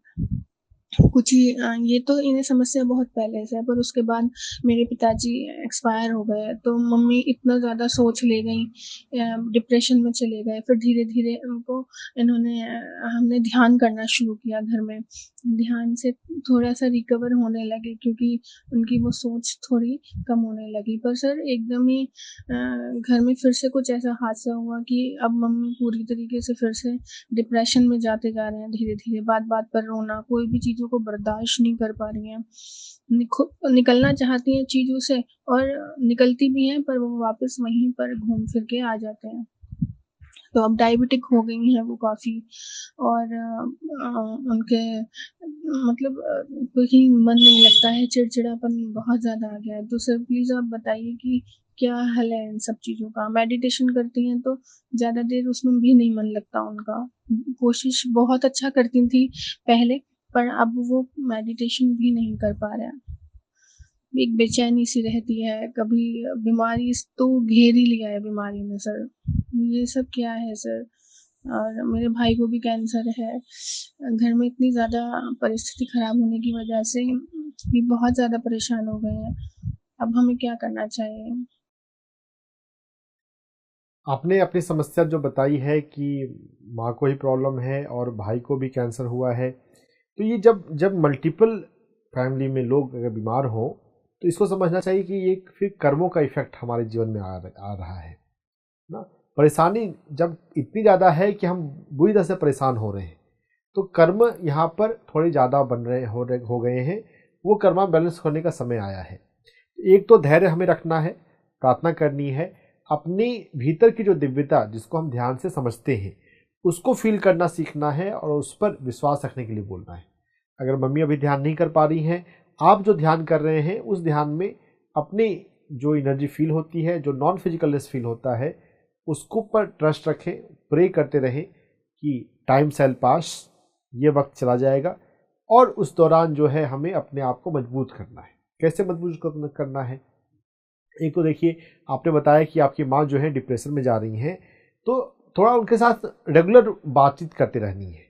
कुछ ही। ये तो इन्हें समस्या बहुत पहले से है, पर उसके बाद मेरे पिताजी एक्सपायर हो गए, तो मम्मी इतना ज़्यादा सोच ले गई, डिप्रेशन में चले गए। फिर धीरे धीरे हमने ध्यान करना शुरू किया घर में। ध्यान से थोड़ा सा रिकवर होने लगे, क्योंकि उनकी वो सोच थोड़ी कम होने लगी। पर सर एकदम ही घर में फिर से कुछ ऐसा हादसा हुआ कि अब मम्मी पूरी तरीके से फिर से डिप्रेशन में जाते जा रहे हैं। धीरे धीरे बात बात पर रोना, कोई भी चीज़ों को बर्दाश्त नहीं कर पा रही हैं, निकलना चाहती हैं चीज़ों से और निकलती भी हैं, पर वो वापस वहीं पर घूम फिर के आ जाते हैं। तो अब डायबिटिक हो गई हैं वो काफ़ी, और उनके मतलब कोई मन नहीं लगता है, चिड़चिड़ापन बहुत ज़्यादा आ गया है। तो सर प्लीज़ आप बताइए कि क्या हल है इन सब चीज़ों का। मेडिटेशन करती हैं तो ज़्यादा देर उसमें भी नहीं मन लगता उनका। कोशिश बहुत अच्छा करती थी पहले, पर अब वो मेडिटेशन भी नहीं कर पा रहे हैं। एक बेचैनी सी रहती है, कभी बीमारी तो घेर ही लिया है बीमारी ने सर। ये सब क्या है सर। और मेरे भाई को भी कैंसर है। घर में इतनी ज़्यादा परिस्थिति खराब होने की वजह से भी बहुत ज़्यादा परेशान हो गए हैं। अब हमें क्या करना चाहिए।
आपने अपनी समस्या जो बताई है कि माँ को ही प्रॉब्लम है और भाई को भी कैंसर हुआ है, तो ये जब मल्टीपल फैमिली में लोग अगर बीमार हो तो इसको समझना चाहिए कि ये फिर कर्मों का इफेक्ट हमारे जीवन में आ रहा है ना। परेशानी जब इतनी ज़्यादा है कि हम बुरी तरह से परेशान हो रहे हैं, तो कर्म यहाँ पर थोड़े ज़्यादा हो गए हैं। वो कर्मा बैलेंस होने का समय आया है। एक तो धैर्य हमें रखना है, प्रार्थना करनी है, अपनी भीतर की जो दिव्यता जिसको हम ध्यान से समझते हैं उसको फील करना सीखना है और उस पर विश्वास रखने के लिए बोलना है। अगर मम्मी अभी ध्यान नहीं कर पा रही हैं, आप जो ध्यान कर रहे हैं उस ध्यान में अपनी जो एनर्जी फील होती है, जो नॉन फिजिकलनेस फील होता है, उसको पर ट्रस्ट रखें, प्रे करते रहें कि टाइम सेल पास, ये वक्त चला जाएगा। और उस दौरान जो है हमें अपने आप को मजबूत करना है। कैसे मजबूत करना है? एक तो देखिए, आपने बताया कि आपकी माँ जो है डिप्रेशन में जा रही हैं, तो थोड़ा उनके साथ रेगुलर बातचीत करते रहनी है।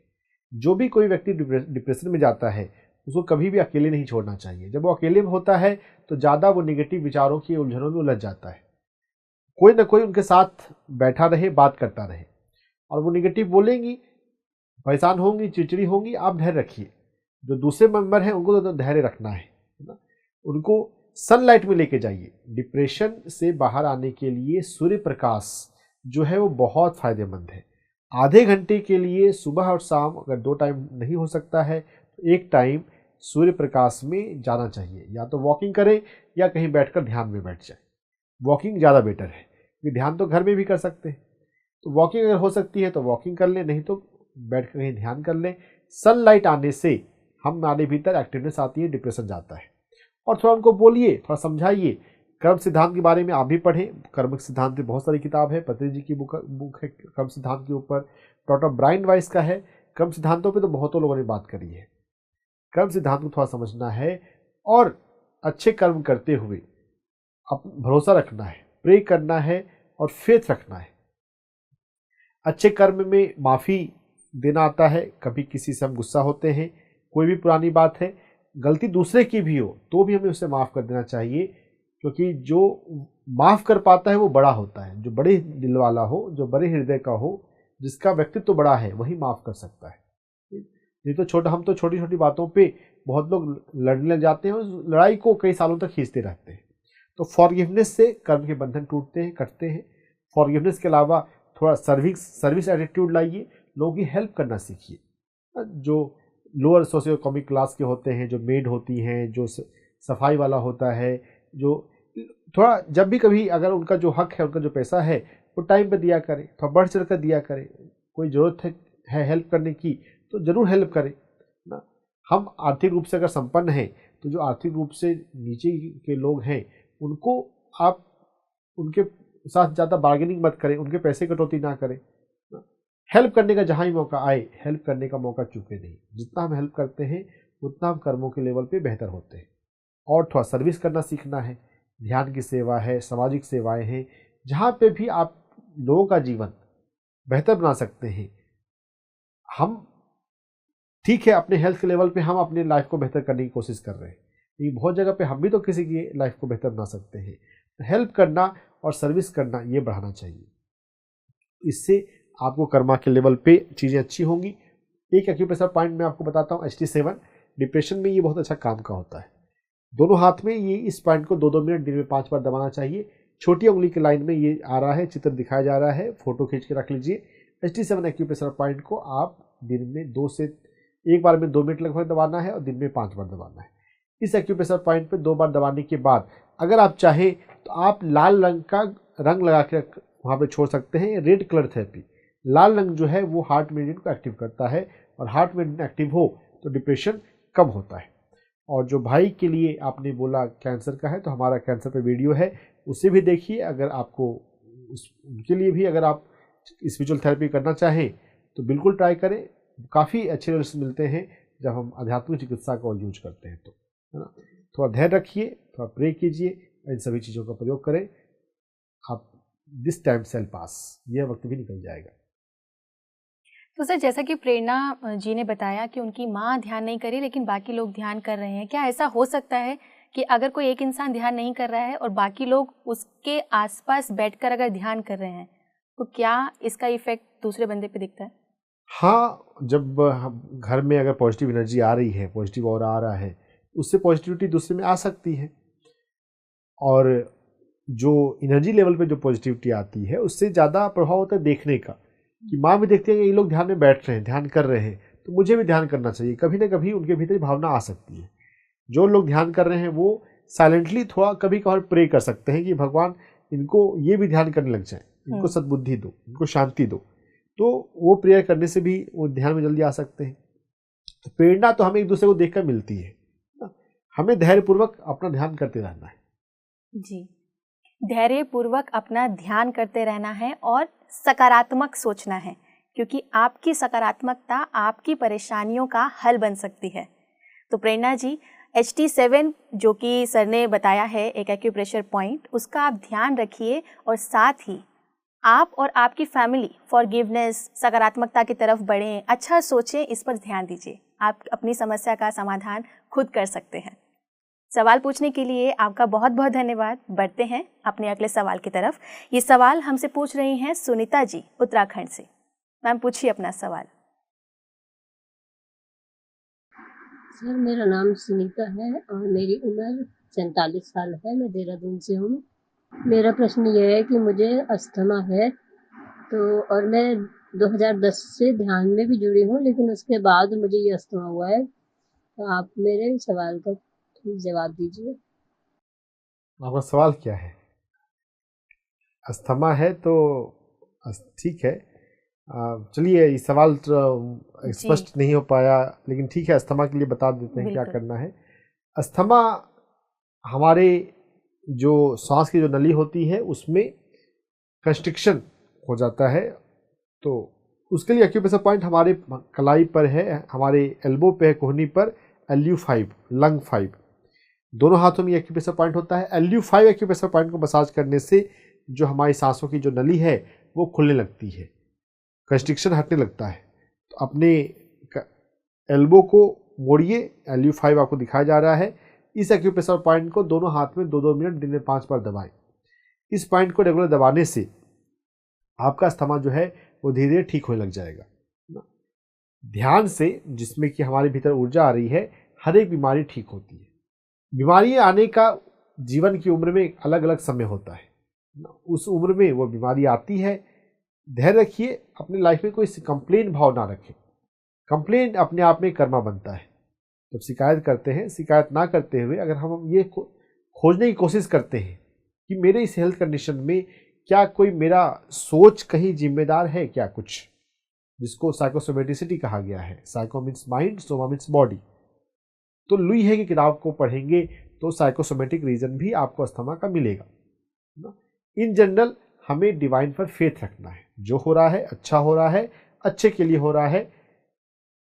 जो भी कोई व्यक्ति डिप्रेशन में जाता है उसको कभी भी अकेले नहीं छोड़ना चाहिए। जब वो अकेले में होता है तो ज़्यादा वो नेगेटिव विचारों की उलझनों में उलझ जाता है। कोई ना कोई उनके साथ बैठा रहे, बात करता रहे, और वो नेगेटिव बोलेंगी, परेशान होंगी, चिड़चिड़ी होंगी, आप धैर्य रखिए। जो दूसरे मेंबर हैं उनको तो धैर्य रखना है ना। उनको सनलाइट में लेके जाइए। डिप्रेशन से बाहर आने के लिए सूर्य प्रकाश जो है वो बहुत फ़ायदेमंद है। आधे घंटे के लिए सुबह और शाम, अगर 2 टाइम नहीं हो सकता है तो 1 टाइम सूर्य प्रकाश में जाना चाहिए। या तो वॉकिंग करें या कहीं बैठकर ध्यान में बैठ जाए। वॉकिंग ज़्यादा बेटर है, क्योंकि ध्यान तो घर में भी कर सकते हैं। तो वॉकिंग अगर हो सकती है तो वॉकिंग कर लें, नहीं तो बैठ कर कहीं ध्यान कर लें। सनलाइट आने से हमारे भीतर एक्टिवनेस आती है, डिप्रेशन जाता है। और थोड़ा उनको बोलिए, थोड़ा समझाइए। कर्म सिद्धांत के बारे में आप भी पढ़ें। कर्म सिद्धांत की बहुत सारी किताब है, पतंजलि जी की बुक है कर्म सिद्धांत के ऊपर, डॉक्टर ब्रायन वाइस का है। कर्म सिद्धांतों पे तो बहुतों लोगों ने बात करी है। कर्म सिद्धांत को थोड़ा समझना है और अच्छे कर्म करते हुए भरोसा रखना है, प्रे करना है और फेथ रखना है। अच्छे कर्म में माफ़ी देना आता है। कभी किसी से हम गुस्सा होते हैं, कोई भी पुरानी बात है, गलती दूसरे की भी हो तो भी हमें उसे माफ़ कर देना चाहिए, क्योंकि जो माफ़ कर पाता है वो बड़ा होता है। जो बड़े दिल वाला हो, जो बड़े हृदय का हो, जिसका व्यक्तित्व तो बड़ा है, वही माफ़ कर सकता है। नहीं तो हम तो छोटी छोटी बातों पे बहुत लोग लड़ने लग जाते हैं और लड़ाई को कई सालों तक खींचते रहते हैं। तो फॉरगिवनेस से कर्म के बंधन टूटते हैं, कटते हैं। फॉरगिवनेस के अलावा थोड़ा सर्विस एटीट्यूड लाइए, लोगों की हेल्प करना सीखिए। जो लोअर सोशियो इकोनॉमिक क्लास के होते हैं, जो मेड होती हैं, जो सफाई वाला होता है, जो थोड़ा जब भी कभी अगर उनका जो हक है, उनका जो पैसा है, वो टाइम पे दिया करें, थोड़ा बढ़ चढ़ कर दिया करें। कोई ज़रूरत है हेल्प करने की तो ज़रूर हेल्प करें ना। हम आर्थिक रूप से अगर संपन्न हैं तो जो आर्थिक रूप से नीचे के लोग हैं उनको आप उनके साथ ज़्यादा बार्गेनिंग मत करें, उनके पैसे कटौती ना करें। हेल्प करने का जहाँ ही मौका आए, हेल्प करने का मौका चूके नहीं। जितना हम हेल्प करते हैं उतना हम कर्मों के लेवल पे बेहतर होते हैं। और थोड़ा सर्विस करना सीखना है। ध्यान की सेवा है, सामाजिक सेवाएं हैं, जहाँ पे भी आप लोगों का जीवन बेहतर बना सकते हैं। हम ठीक है, अपने हेल्थ के लेवल पे हम अपनी लाइफ को बेहतर करने की कोशिश कर रहे हैं, लेकिन बहुत जगह पे हम भी तो किसी की लाइफ को बेहतर बना सकते हैं। हेल्प करना और सर्विस करना ये बढ़ाना चाहिए। इससे आपको कर्मा के लेवल पे चीज़ें अच्छी होंगी। एक एक्यूप्रेशर पॉइंट मैं आपको बताता हूँ, HT7 डिप्रेशन में ये बहुत अच्छा काम का होता है। दोनों हाथ में ये इस पॉइंट को 2-2 मिनट दिन में 5 बार दबाना चाहिए। छोटी उंगली की लाइन में ये आ रहा है, चित्र दिखाया जा रहा है, फोटो खींच के रख लीजिए। HT7 एक्यूप्रेशर पॉइंट को आप दिन में एक बार में 2 मिनट लगभग दबाना है और दिन में 5 बार दबाना है। इस एक्यूप्रेशर पॉइंट पे 2 बार दबाने के बाद अगर आप चाहें तो आप लाल रंग का रंग लगा के वहाँ पे छोड़ सकते हैं। रेड कलर थेरेपी, लाल रंग जो है वो हार्ट मेरिडियन को एक्टिव करता है, और हार्ट मेरिडियन एक्टिव हो तो डिप्रेशन कम होता है। और जो भाई के लिए आपने बोला कैंसर का है, तो हमारा कैंसर पे वीडियो है, उसे भी देखिए। अगर आपको उनके लिए भी अगर आप स्पिरिचुअल थेरेपी करना चाहें तो बिल्कुल ट्राई करें। काफ़ी अच्छे रिजल्ट मिलते हैं जब हम आध्यात्मिक चिकित्सा का यूज करते हैं, तो है ना। थोड़ा धैर्य रखिए, थोड़ा प्रे कीजिए, इन सभी चीज़ों का प्रयोग करें। आप दिस टाइम सेल पास, यह वक्त भी निकल जाएगा।
तो सर, जैसा कि प्रेरणा जी ने बताया कि उनकी माँ ध्यान नहीं करी लेकिन बाकी लोग ध्यान कर रहे हैं, क्या ऐसा हो सकता है कि अगर कोई एक इंसान ध्यान नहीं कर रहा है और बाकी लोग उसके आसपास बैठकर अगर ध्यान कर रहे हैं, तो क्या इसका इफेक्ट दूसरे बंदे पे दिखता है?
हाँ, जब हम घर में अगर पॉजिटिव एनर्जी आ रही है, पॉजिटिव ऑरा आ रहा है, उससे पॉजिटिविटी दूसरे में आ सकती है। और जो एनर्जी लेवल पे जो पॉजिटिविटी आती है उससे ज़्यादा प्रभाव होता है देखने का, कि माँ भी देखती है कि ये लोग ध्यान में बैठ रहे हैं, ध्यान कर रहे हैं, तो मुझे भी ध्यान करना चाहिए। कभी ना कभी उनके भीतर भावना आ सकती है। जो लोग ध्यान कर रहे हैं वो साइलेंटली थोड़ा कभी कभार प्रे कर सकते हैं कि भगवान इनको ये भी ध्यान करने लग जाए, इनको सद्बुद्धि दो, इनको शांति दो। तो वो प्रेयर करने से भी वो ध्यान में जल्दी आ सकते हैं। तो प्रेरणा तो हमें एक दूसरे को देखकर मिलती है। हमें धैर्यपूर्वक अपना ध्यान करते रहना है।
जी, धैर्यपूर्वक अपना ध्यान करते रहना है और सकारात्मक सोचना है, क्योंकि आपकी सकारात्मकता आपकी परेशानियों का हल बन सकती है। तो प्रेरणा जी, HT7 जो कि सर ने बताया है एक एक्यूप्रेशर पॉइंट, उसका आप ध्यान रखिए और साथ ही आप और आपकी फैमिली फॉरगिवनेस, सकारात्मकता की तरफ बढ़ें, अच्छा सोचें, इस पर ध्यान दीजिए। आप अपनी समस्या का समाधान खुद कर सकते हैं। सवाल पूछने के लिए आपका बहुत बहुत धन्यवाद। बढ़ते हैं अपने अगले सवाल की तरफ। ये सवाल हमसे पूछ रही हैं सुनीता जी उत्तराखंड से। मैम, पूछिए अपना सवाल।
सर, मेरा नाम सुनीता है और मेरी उम्र 47 साल है। मैं देहरादून से हूँ। मेरा प्रश्न ये है कि मुझे अस्थमा है, तो और मैं 2010 से ध्यान में भी जुड़ी हूँ, लेकिन उसके बाद मुझे ये अस्थमा हुआ है। तो आप मेरे सवाल का जवाब दीजिए।
आपका सवाल क्या है? अस्थमा है तो ठीक है। चलिए, ये सवाल स्पष्ट नहीं हो पाया, लेकिन ठीक है, अस्थमा के लिए बता देते हैं क्या करना है। अस्थमा हमारे जो सांस की जो नली होती है उसमें कंस्ट्रिक्शन हो जाता है, तो उसके लिए एक्यूप्रेशर पॉइंट हमारे कलाई पर है, हमारे एल्बो पे है, कोहनी पर LU5 लंग 5। दोनों हाथों में एक्यूप्रेशर पॉइंट होता है। LU5 एक्यूप्रेशर पॉइंट को मसाज करने से जो हमारी सांसों की जो नली है वो खुलने लगती है, कंस्ट्रिक्शन हटने लगता है। तो अपने एल्बो को मोड़िए, LU5 आपको दिखाया जा रहा है। इस एक्यूप्रेशर पॉइंट को दोनों हाथ में 2-2 मिनट दिन में 5 बार दबाएं। इस पॉइंट को रेगुलर दबाने से आपका अस्थमा जो है वो धीरे धीरे ठीक होने लग जाएगा। ध्यान से, जिसमें कि हमारे भीतर ऊर्जा आ रही है, हर एक बीमारी ठीक होती है। बीमारी आने का जीवन की उम्र में अलग अलग समय होता है। उस उम्र में वो बीमारी आती है। धैर्य रखिए, अपनी लाइफ में कोई कंप्लेन भाव ना रखें। कंप्लेन अपने आप में कर्मा बनता है। जब शिकायत करते हैं, शिकायत ना करते हुए अगर हम ये खोजने की कोशिश करते हैं कि मेरे इस हेल्थ कंडीशन में क्या कोई मेरा सोच कहीं जिम्मेदार है क्या, कुछ जिसको साइकोसोमेटिसिटी कहा गया है। Psycho means mind, Soma means body. तो लुई है कि किताब को पढ़ेंगे तो साइकोसोमेटिक रीजन भी आपको अस्थमा का मिलेगा। इन जनरल हमें डिवाइन पर फेथ रखना है। जो हो रहा है अच्छा हो रहा है, अच्छे के लिए हो रहा है।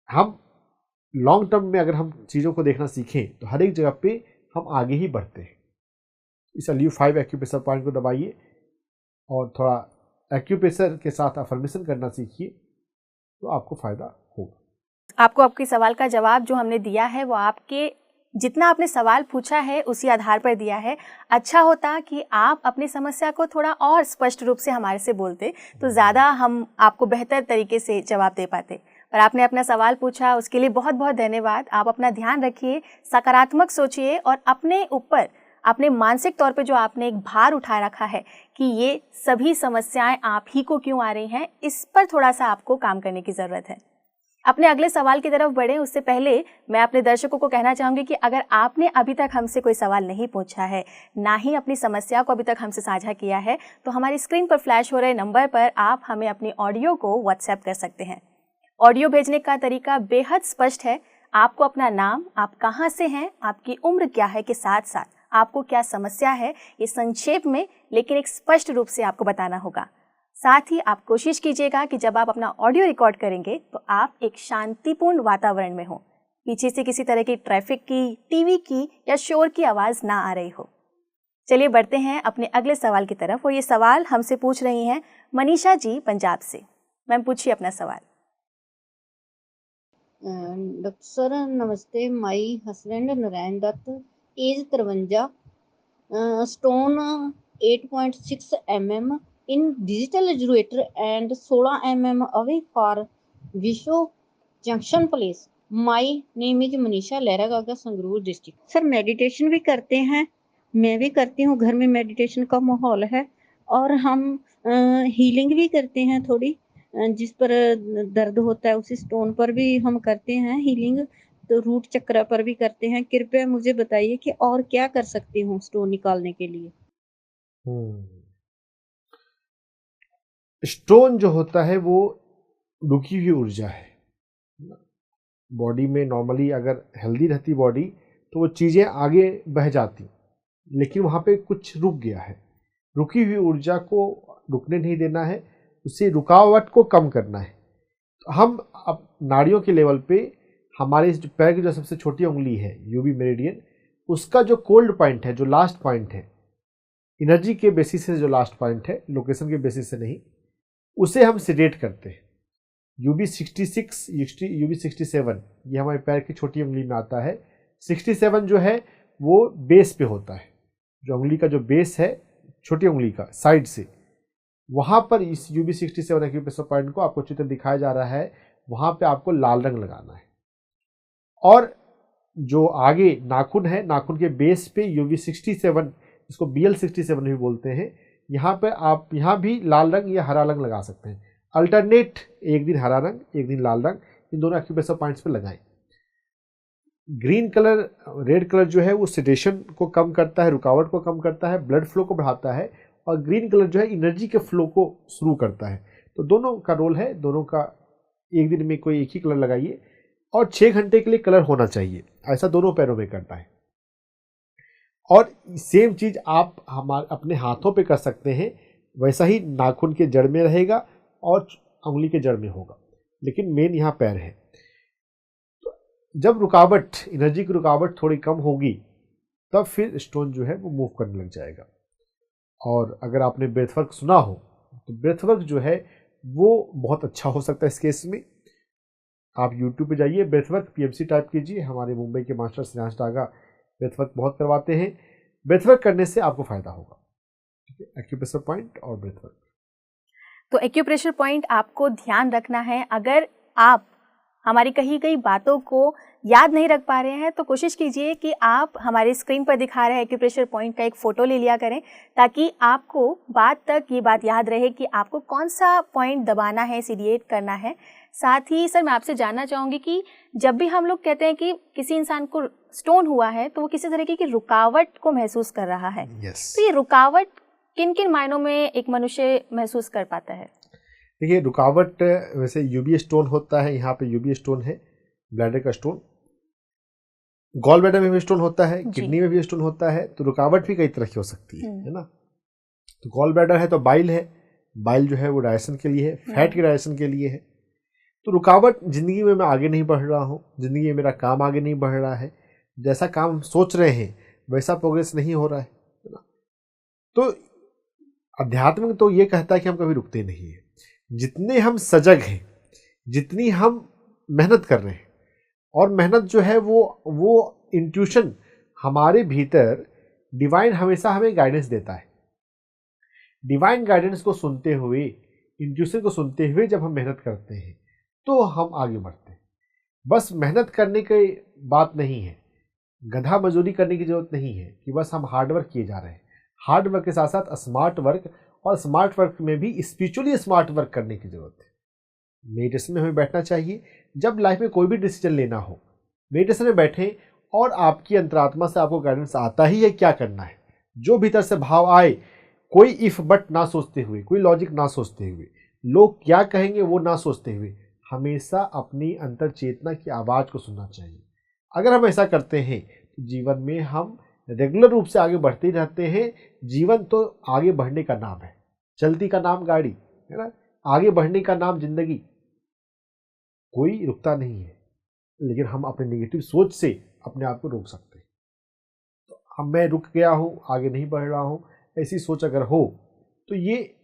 हम लॉन्ग टर्म में अगर हम चीज़ों को देखना सीखें तो हर एक जगह पे हम आगे ही बढ़ते हैं। इस LU5 एक्यूप्रेशर पॉइंट को दबाइए और थोड़ा एक्यूप्रेशर के साथ अफर्मेशन करना सीखिए, तो आपको फ़ायदा होगा।
आपको आपके सवाल का जवाब जो हमने दिया है वो आपके जितना आपने सवाल पूछा है उसी आधार पर दिया है। अच्छा होता कि आप अपनी समस्या को थोड़ा और स्पष्ट रूप से हमारे से बोलते तो ज़्यादा हम आपको बेहतर तरीके से जवाब दे पाते। पर आपने अपना सवाल पूछा, उसके लिए बहुत बहुत धन्यवाद। आप अपना ध्यान रखिए, सकारात्मक सोचिए और अपने ऊपर, अपने मानसिक तौर पे जो आपने एक भार उठा रखा है कि ये सभी समस्याएं आप ही को क्यों आ रही हैं, इस पर थोड़ा सा आपको काम करने की ज़रूरत है। अपने अगले सवाल की तरफ बढ़ें उससे पहले मैं अपने दर्शकों को कहना चाहूँगी कि अगर आपने अभी तक हमसे कोई सवाल नहीं पूछा है, ना ही अपनी समस्या को अभी तक हमसे साझा किया है, तो हमारी स्क्रीन पर फ्लैश हो रहे नंबर पर आप हमें अपनी ऑडियो को व्हाट्सएप कर सकते हैं। ऑडियो भेजने का तरीका बेहद स्पष्ट है। आपको अपना नाम, आप कहाँ से हैं, आपकी उम्र क्या है के साथ साथ आपको क्या समस्या है, ये संक्षेप में लेकिन एक स्पष्ट रूप से आपको बताना होगा। साथ ही आप कोशिश कीजिएगा कि जब आप अपना ऑडियो रिकॉर्ड करेंगे तो आप एक शांतिपूर्ण वातावरण में हो, पीछे से किसी तरह की ट्रैफिक की, टीवी की या शोर की आवाज़ ना आ रही हो। चलिए बढ़ते हैं अपने अगले सवाल की तरफ और ये सवाल हमसे पूछ रही हैं मनीषा जी पंजाब से। मैम पूछिए अपना सवाल।
डॉक्टर सर नमस्ते। My husband Narayan Dutt, age 53, stone 8.6 mm in digital regulator and 16 mm away for Visho Junction Place. My name is Manisha, Lehragaga, Sangrur district. Sir meditation भी करते हैं, मैं भी करती हूँ, घर में मेडिटेशन का माहौल है और हम हीलिंग भी करते हैं थोड़ी, जिस पर दर्द होता है उसी स्टोन पर भी हम करते हैं हीलिंग, तो रूट चक्र पर भी करते हैं। कृपया मुझे बताइए कि और क्या कर सकती हूँ स्टोन निकालने के लिए।
स्टोन जो होता है वो रुकी हुई ऊर्जा है। बॉडी में नॉर्मली अगर हेल्दी रहती बॉडी तो वो चीज़ें आगे बह जाती, लेकिन वहाँ पे कुछ रुक गया है। रुकी हुई ऊर्जा को रुकने नहीं देना है, उसे रुकावट को कम करना है। तो हम अब नाड़ियों के लेवल पे हमारे इस पैर की जो सबसे छोटी उंगली है यूबी मेरिडियन, उसका जो कोल्ड पॉइंट है, जो लास्ट पॉइंट है, एनर्जी के बेसिस से जो लास्ट पॉइंट है, लोकेशन के बेसिस से नहीं, उसे हम सेडेट करते हैं। UB66, UB67 ये हमारे पैर की छोटी उंगली में आता है। 67 जो है वो बेस पे होता है, जो उंगली का जो बेस है छोटी उंगली का साइड से, वहाँ पर इस UB67 एक्यूप्रेशर पॉइंट को आपको चित्र दिखाया जा रहा है, वहाँ पे आपको लाल रंग लगाना है। और जो आगे नाखून है, नाखून के बेस पे UB67, इसको BL67 भी बोलते हैं, यहाँ पे आप यहाँ भी लाल रंग या हरा रंग लगा सकते हैं। अल्टरनेट, एक दिन हरा रंग एक दिन लाल रंग, इन दोनों एक्यूप्रेशर पॉइंट्स पे लगाएं। ग्रीन कलर, रेड कलर जो है वो सेडेशन को कम करता है, रुकावट को कम करता है, ब्लड फ्लो को बढ़ाता है, और ग्रीन कलर जो है एनर्जी के फ्लो को शुरू करता है। तो दोनों का रोल है, दोनों का एक दिन में कोई एक ही कलर लगाइए और 6 घंटे के लिए कलर होना चाहिए। ऐसा दोनों पैरों में करना है। और सेम चीज़ आप हमारे अपने हाथों पे कर सकते हैं, वैसा ही नाखून के जड़ में रहेगा और उंगली के जड़ में होगा, लेकिन मेन यहाँ पैर है। तो जब रुकावट, एनर्जी की रुकावट थोड़ी कम होगी तब फिर स्टोन जो है वो मूव करने लग जाएगा। और अगर आपने ब्रेथवर्क सुना हो तो ब्रेथवर्क जो है वो बहुत अच्छा हो सकता है इस केस में। आप YouTube पे जाइए, ब्रेथवर्क PMC टाइप कीजिए, हमारे मुंबई के मास्टर श्रेयांश डागा ब्रेथवर्क बहुत करवाते हैं। ब्रेथवर्क करने से आपको फायदा होगा, ठीक है, एक्यूप्रेशर पॉइंट और ब्रेथवर्क।
तो एक्यूप्रेशर पॉइंट आपको ध्यान रखना है। अगर आप हमारी कही गई बातों को याद नहीं रख पा रहे हैं तो कोशिश कीजिए कि आप हमारे स्क्रीन पर दिखा रहे एक्यूप्रेशर पॉइंट का एक फ़ोटो ले लिया करें, ताकि आपको बाद तक ये बात याद रहे कि आपको कौन सा पॉइंट दबाना है, सीडिएट करना है। साथ ही सर मैं आपसे जानना चाहूँगी कि जब भी हम लोग कहते हैं कि किसी इंसान को स्टोन हुआ है तो वो किसी तरीके की रुकावट को महसूस कर रहा है, तो ये रुकावट किन किन मायनों में एक मनुष्य महसूस कर पाता है?
देखिए, रुकावट वैसे यूबी स्टोन होता है, यहाँ पे यूबी स्टोन है, ब्लैडर का स्टोन, गॉल ब्लैडर में भी स्टोन होता है, किडनी में भी स्टोन होता है। तो रुकावट भी कई तरह की हो सकती है ना। तो गॉल ब्लैडर है तो बाइल है, बाइल जो है वो डाइजेशन के लिए है, फैट के डाइजेशन के लिए है। तो रुकावट जिंदगी में मैं आगे नहीं बढ़ रहा हूँ, जिंदगी में मेरा काम आगे नहीं बढ़ रहा है, जैसा काम हम सोच रहे हैं वैसा प्रोग्रेस नहीं हो रहा है ना। तो अध्यात्म तो ये कहता है कि हम कभी रुकते नहीं हैं। जितने हम सजग हैं, जितनी हम मेहनत कर रहे हैं, और मेहनत जो है वो इंट्यूशन हमारे भीतर, डिवाइन हमेशा हमें गाइडेंस देता है। डिवाइन गाइडेंस को सुनते हुए, इंट्यूशन को सुनते हुए जब हम मेहनत करते हैं तो हम आगे बढ़ते हैं। बस मेहनत करने की बात नहीं है, गधा मजदूरी करने की जरूरत नहीं है कि बस हम हार्ड वर्क किए जा रहे हैं। हार्ड वर्क के साथ साथ स्मार्ट वर्क, और स्मार्ट वर्क में भी स्पिरिचुअली स्मार्ट वर्क करने की जरूरत है। मेडिटेशन में हमें बैठना चाहिए। जब लाइफ में कोई भी डिसीजन लेना हो, मेडिटेशन में बैठें और आपकी अंतरात्मा से आपको गाइडेंस आता ही है क्या करना है। जो भीतर से भाव आए, कोई इफ बट ना सोचते हुए, कोई लॉजिक ना सोचते हुए, लोग क्या कहेंगे वो ना सोचते हुए, हमेशा अपनी अंतर चेतना की आवाज़ को सुनना चाहिए। अगर हम ऐसा करते हैं तो जीवन में हम रेगुलर रूप से आगे बढ़ते ही रहते हैं। जीवन तो आगे बढ़ने का नाम है, चलती का नाम गाड़ी है ना, आगे बढ़ने का नाम जिंदगी। कोई रुकता नहीं है, लेकिन हम अपने नेगेटिव सोच से अपने आप को रोक सकते हैं। तो अब मैं रुक गया हूँ, आगे नहीं बढ़ रहा हूँ, ऐसी सोच अगर हो तो ये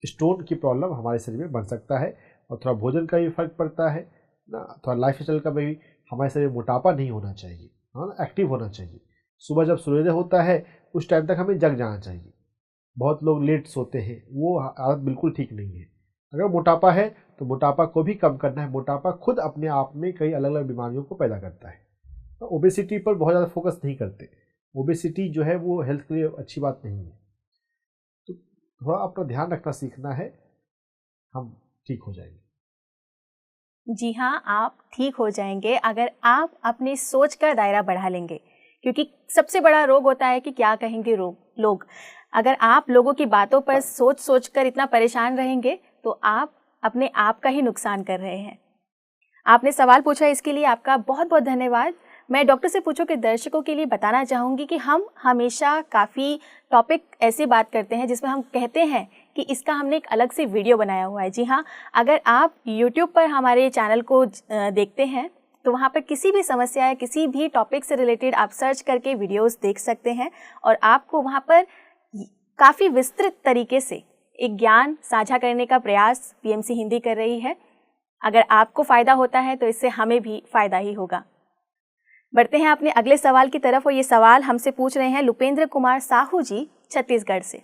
स्टोन की प्रॉब्लम हमारे शरीर में बन सकता है। और थोड़ा भोजन का भी फर्क पड़ता है ना, थोड़ा लाइफ स्टाइल का भी। हमारे शरीर में मोटापा नहीं होना चाहिए, हाँ, एक्टिव होना चाहिए। सुबह जब सूर्योदय होता है उस टाइम तक हमें जग जाना चाहिए। बहुत लोग लेट सोते हैं, वो आदत बिल्कुल ठीक नहीं है। अगर मोटापा है तो मोटापा को भी कम करना है। मोटापा खुद अपने आप में कई अलग अलग बीमारियों को पैदा करता है। तो ओबेसिटी पर बहुत ज़्यादा फोकस नहीं करते। ओबेसिटी जो है वो हेल्थ के लिए अच्छी बात नहीं है। तो थोड़ा अपना ध्यान रखना सीखना है, हम ठीक हो जाएंगे।
जी हाँ, आप ठीक हो जाएंगे अगर आप अपनी सोच का दायरा बढ़ा लेंगे, क्योंकि सबसे बड़ा रोग होता है कि क्या कहेंगे लोग। अगर आप लोगों की बातों पर सोच कर इतना परेशान रहेंगे तो आप अपने आप का ही नुकसान कर रहे हैं। आपने सवाल पूछा, इसके लिए आपका बहुत बहुत धन्यवाद। मैं डॉक्टर से पूछो के दर्शकों के लिए बताना चाहूँगी कि हम हमेशा काफ़ी टॉपिक ऐसी बात करते हैं जिसमें हम कहते हैं कि इसका हमने एक अलग से वीडियो बनाया हुआ है। जी हाँ, अगर आप YouTube पर हमारे चैनल को देखते हैं तो वहाँ पर किसी भी समस्या या किसी भी टॉपिक से रिलेटेड आप सर्च करके वीडियोस देख सकते हैं, और आपको वहाँ पर काफ़ी विस्तृत तरीके से एक ज्ञान साझा करने का प्रयास PMC हिंदी कर रही है। अगर आपको फ़ायदा होता है तो इससे हमें भी फ़ायदा ही होगा। बढ़ते हैं अपने अगले सवाल की तरफ, और ये सवाल हमसे पूछ रहे हैं लुपेंद्र कुमार साहू जी, छत्तीसगढ़ से।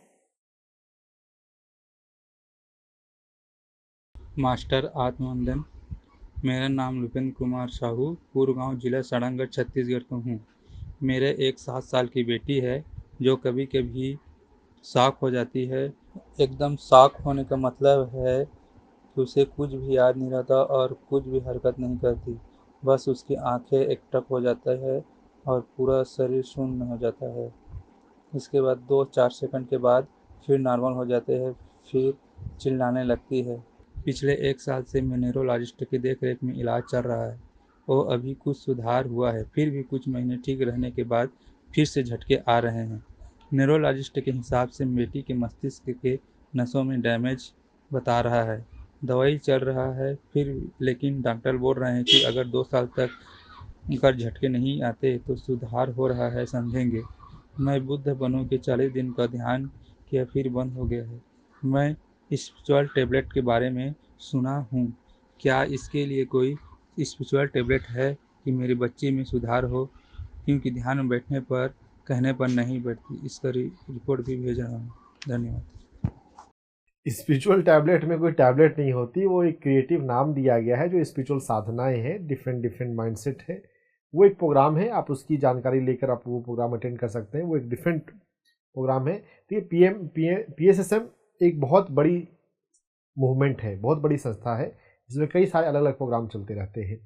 मास्टर आत्मवंदन। मेरा नाम लुपेंद्र कुमार साहू, पूर्व गांव जिला सड़ंगढ़ छत्तीसगढ़ का हूँ। मेरे एक 7 साल की बेटी है जो कभी कभी शॉक हो जाती है। एकदम शॉक होने का मतलब है कि उसे कुछ भी याद नहीं रहता और कुछ भी हरकत नहीं करती। बस उसकी आंखें एकटक हो जाता है और पूरा शरीर शून्य हो जाता है। इसके बाद 2-4 सेकंड के बाद फिर नॉर्मल हो जाते हैं, फिर चिल्लाने लगती है। पिछले 1 साल से मैं न्यूरोलॉजिस्ट की देखरेख में इलाज चल रहा है। वो अभी कुछ सुधार हुआ है, फिर भी कुछ महीने ठीक रहने के बाद फिर से झटके आ रहे हैं। न्यूरोलॉजिस्ट के हिसाब से बेटी के मस्तिष्क के नसों में डैमेज बता रहा है। दवाई चल रहा है फिर, लेकिन डॉक्टर बोल रहे हैं कि अगर 2 साल तक कर झटके नहीं आते तो सुधार हो रहा है समझेंगे। मैं बुद्ध बनूं के 40 दिन का ध्यान किया फिर बंद हो गया है। मैं स्पिरिचुअल टैबलेट के बारे में सुना हूँ, क्या इसके लिए कोई स्पिरिचुअल टैबलेट है कि मेरे बच्चे में सुधार हो, क्योंकि ध्यान में बैठने पर कहने पर नहीं बैठती। इसका रिपोर्ट भी भेज रहा हूँ। धन्यवाद।
स्पिरिचुअल टैबलेट में कोई टैबलेट नहीं होती, वो एक क्रिएटिव नाम दिया गया है। जो स्पिरिचुअल साधनाएं हैं, डिफरेंट डिफरेंट माइंडसेट है, वो एक प्रोग्राम है। आप उसकी जानकारी लेकर आप वो प्रोग्राम अटेंड कर सकते हैं। वो एक डिफरेंट प्रोग्राम है। तो ये PSSM एक बहुत बड़ी मूवमेंट है, बहुत बड़ी संस्था है, जिसमें कई सारे अलग अलग प्रोग्राम चलते रहते हैं।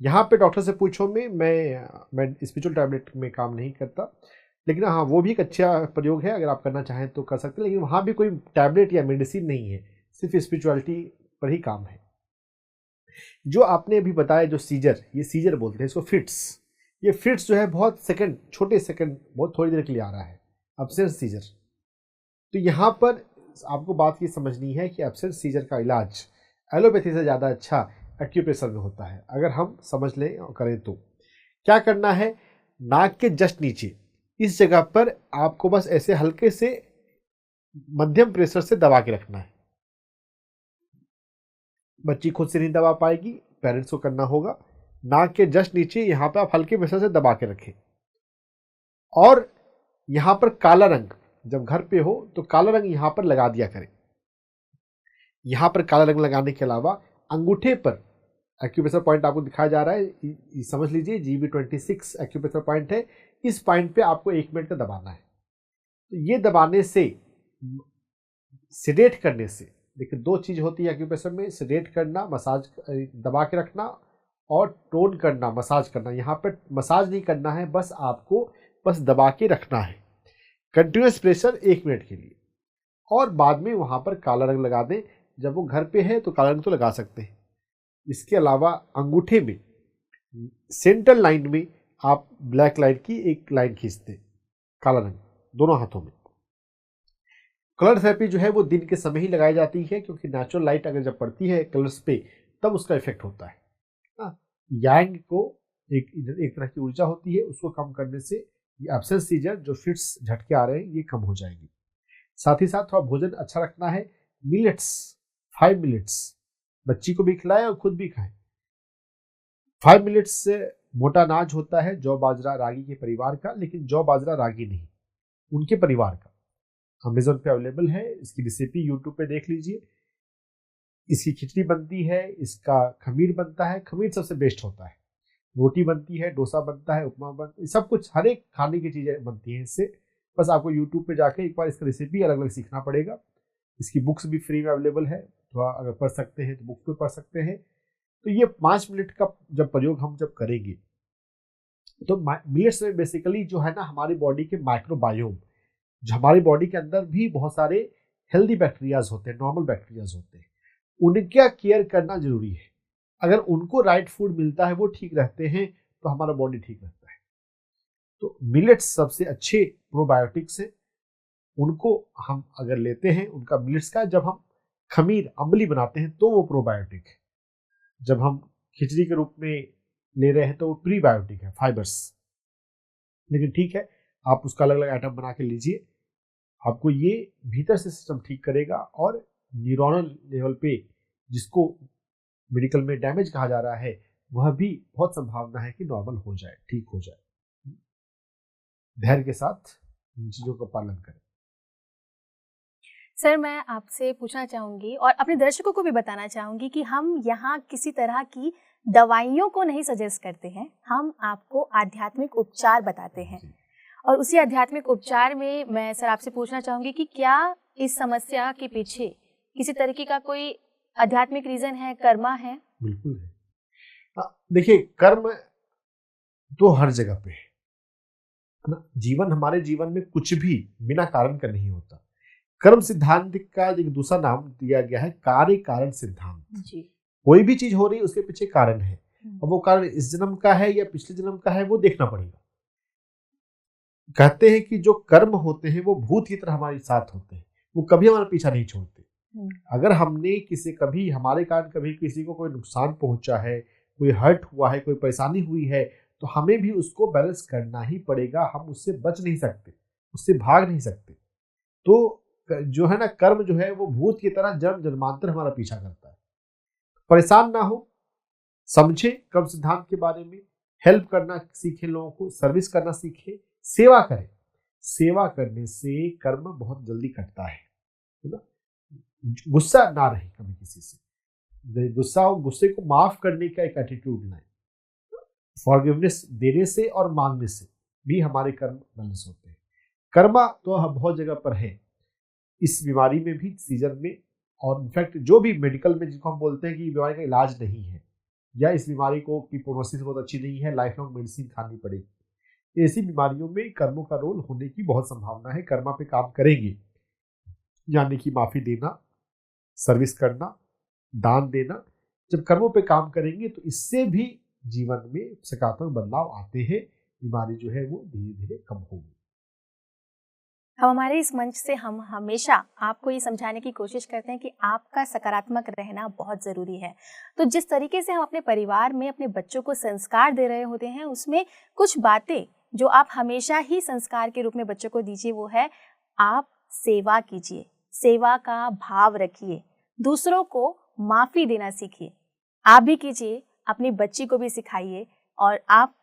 यहाँ पे डॉक्टर से पूछो में मैं स्पिरिचुअल टैबलेट में काम नहीं करता, लेकिन हाँ, वो भी एक अच्छा प्रयोग है। अगर आप करना चाहें तो कर सकते हैं, लेकिन वहाँ भी कोई टैबलेट या मेडिसिन नहीं है, सिर्फ स्पिरिचुअलिटी पर ही काम है। जो आपने अभी बताया, जो सीजर, ये सीजर बोलते हैं इसको, फिट्स, ये फिट्स जो है बहुत सेकंड, छोटे सेकंड, बहुत थोड़ी देर के लिए आ रहा है, एब्सेंस सीजर। तो यहाँ पर आपको बात ये समझनी है कि एब्सेंस सीजर का इलाज एलोपैथी से ज़्यादा अच्छा एक्यूप्रेशर में होता है। अगर हम समझ लें और करें तो क्या करना है, नाक के जस्ट नीचे इस जगह पर आपको बस ऐसे हल्के से मध्यम प्रेशर से दबा के रखना है। बच्ची खुद से नहीं दबा पाएगी, पेरेंट्स को करना होगा। नाक के जस्ट नीचे यहाँ पे आप हल्के प्रेशर से दबा के रखें। और यहाँ पर काला रंग, जब घर पे हो तो काला रंग यहाँ पर लगा दिया करें। यहाँ पर काला रंग लगाने के अलावा अंगूठे पर एक्यूप्रेशर पॉइंट आपको दिखाया जा रहा है, समझ लीजिए GB26 एक्यूप्रेशर पॉइंट है। इस पॉइंट पे आपको 1 मिनट का दबाना है। तो ये दबाने से, सेडेट करने से, देखिए 2 चीज होती है एक्यूप्रेशर में, सेडेट करना, मसाज दबा के रखना, और टोन करना, मसाज करना। यहाँ पर मसाज नहीं करना है, बस आपको बस दबा के रखना है, कंटिन्यूस प्रेशर 1 मिनट के लिए। और बाद में वहाँ पर काला रंग लगा दें। जब वो घर पे है तो काला रंग तो लगा सकते हैं। इसके अलावा अंगूठे में सेंटर लाइन में आप ब्लैक लाइन की एक लाइन खींच दें, काला रंग, दोनों हाथों में। कलर थेरेपी जो है वो दिन के समय ही लगाई जाती है, क्योंकि नेचुरल लाइट अगर जब पड़ती है कलर्स पे तब उसका इफेक्ट होता है। यांग को एक तरह की ऊर्जा होती है, उसको कम करने से ये एब्सेंस सीजर, जो फिट्स झटके आ रहे हैं, ये कम हो जाएंगे। साथ ही साथ थोड़ा भोजन अच्छा रखना है। मिलेट्स, 5 मिलेट्स बच्ची को भी खिलाएं और खुद भी खाएं। 5 मिलेट्स से मोटा अनाज होता है, जौ बाजरा रागी के परिवार का, लेकिन जौ बाजरा रागी नहीं, उनके परिवार का। अमेजोन पे अवेलेबल है, इसकी रेसिपी यूट्यूब पे देख लीजिए। इसकी खिचड़ी बनती है, इसका खमीर बनता है, खमीर सबसे बेस्ट होता है। रोटी बनती है, डोसा बनता है, उपमा बनता है, सब कुछ, हर एक खाने की चीजें बनती हैं इससे। बस आपको यूट्यूब पे जाके एक बार इसका रेसिपी अलग अलग सीखना पड़ेगा। इसकी बुक्स भी फ्री में अवेलेबल है, थोड़ा अगर पढ़ सकते हैं तो बुक्स पे पढ़ सकते हैं। तो ये 5 मिनट का जब प्रयोग हम जब करेंगे, तो मिलेट्स में बेसिकली जो है ना, हमारी बॉडी के माइक्रोबायोम, जो हमारी बॉडी के अंदर भी बहुत सारे हेल्दी बैक्टीरियाज होते हैं, नॉर्मल बैक्टीरियाज होते हैं, उनका केयर करना जरूरी है। अगर उनको राइट फूड मिलता है, वो ठीक रहते हैं, तो हमारा बॉडी ठीक रहता है। तो मिलेट्स सबसे अच्छे प्रोबायोटिक्स है। उनको हम अगर लेते हैं, उनका मिलेट्स का जब हम खमीर अम्बली बनाते हैं तो वो प्रोबायोटिक है। जब हम खिचड़ी के रूप में ले रहे हैं तो वो प्रीबायोटिक है, फाइबर्स। लेकिन ठीक है, आप उसका अलग अलग आइटम बना के लीजिए, आपको ये भीतर से सिस्टम ठीक करेगा। और न्यूरोनल लेवल पे, जिसको मेडिकल में डैमेज कहा जा रहा है, वह भी बहुत संभावना है कि नॉर्मल हो जाए, ठीक हो जाए। धैर्य के साथ इन चीजों का पालन करें।
सर, मैं आपसे पूछना चाहूँगी और अपने दर्शकों को भी बताना चाहूँगी कि हम यहाँ किसी तरह की दवाइयों को नहीं सजेस्ट करते हैं, हम आपको आध्यात्मिक उपचार बताते हैं। और उसी आध्यात्मिक उपचार में मैं सर आपसे पूछना चाहूँगी कि क्या इस समस्या के पीछे किसी तरीके का कोई आध्यात्मिक रीजन है, कर्मा है?
बिल्कुल है। देखिए, कर्म तो हर जगह पे है ना। जीवन, हमारे जीवन में कुछ भी बिना कारण का नहीं होता। कर्म सिद्धांत का एक दूसरा नाम दिया गया है कार्य कारण सिद्धांत। कोई भी चीज हो रही है, उसके पीछे कारण है, और वो कारण इस जन्म का है या पिछले जन्म का है, वो देखना पड़ेगा। कहते हैं कि जो कर्म होते हैं वो भूत की तरह हमारे साथ होते हैं, वो कभी हमारा पीछा नहीं छोड़ते। अगर हमने कभी हमारे कारण कभी किसी को कोई नुकसान पहुंचा है, कोई हर्ट हुआ है, कोई परेशानी हुई है, तो हमें भी उसको बैलेंस करना ही पड़ेगा, हम उससे बच नहीं सकते, उससे भाग नहीं सकते। तो जो है ना, कर्म जो है वो भूत की तरह जन्म जन्मांतर हमारा पीछा करता है। परेशान ना हो, समझे कर्म सिद्धांत के बारे में, हेल्प करना सीखे, लोगों को सर्विस करना सीखे, सेवा करें। सेवा करने से कर्म बहुत जल्दी कटता है ना। गुस्सा ना रहे कभी किसी से, गुस्से को माफ करने का एक एटीट्यूड लाए। फॉरगिवनेस देने से और मांगने से भी हमारे कर्म बैलेंस होते हैं। कर्मा तो हम बहुत जगह पर है, इस बीमारी में भी, सीजन में, और इनफैक्ट जो भी मेडिकल में जिनको हम बोलते हैं कि बीमारी का इलाज नहीं है, या इस बीमारी को की प्रोग्नोसिस बहुत अच्छी नहीं है, लाइफ लॉन्ग मेडिसिन खानी पड़ेगी, ऐसी बीमारियों में कर्मों का रोल होने की बहुत संभावना है। कर्मा पे काम करेंगे, यानी कि माफी देना, सर्विस करना, दान देना, जब कर्मों पे काम करेंगे तो इससे भी जीवन में सकारात्मक बदलाव आते हैं, बीमारी जो है वो धीरे धीरे कम होगी।
अब हमारे इस मंच से हम हमेशा आपको ये समझाने की कोशिश करते हैं कि आपका सकारात्मक रहना बहुत ज़रूरी है। तो जिस तरीके से हम अपने परिवार में अपने बच्चों को संस्कार दे रहे होते हैं, उसमें कुछ बातें जो आप हमेशा ही संस्कार के रूप में बच्चों को दीजिए, वो है आप सेवा कीजिए, सेवा का भाव रखिए, दूसरों को माफ़ी देना सीखिए। आप भी कीजिए, अपनी बच्ची को भी सिखाइए, और आप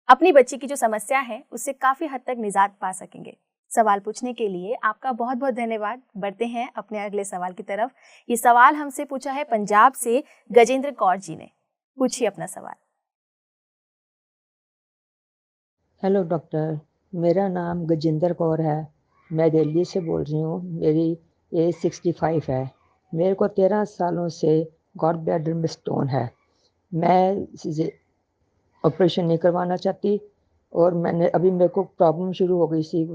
अपनी बच्ची की जो समस्या है उससे काफ़ी हद तक निजात पा सकेंगे। सवाल पूछने के लिए आपका बहुत बहुत धन्यवाद। बढ़ते हैं अपने अगले सवाल की तरफ। ये सवाल हमसे पूछा है पंजाब से गजेंद्र कौर जी ने। पूछिए अपना सवाल।
हेलो डॉक्टर, मेरा नाम गजेंद्र कौर है। मैं दिल्ली से बोल रही हूँ। मेरी एज 65 है। मेरे को 13 सालों से गॉल ब्लैडर में स्टोन है। मैं ऑपरेशन नहीं करवाना चाहती, और मैंने अभी मेरे को प्रॉब्लम शुरू हो गई थी,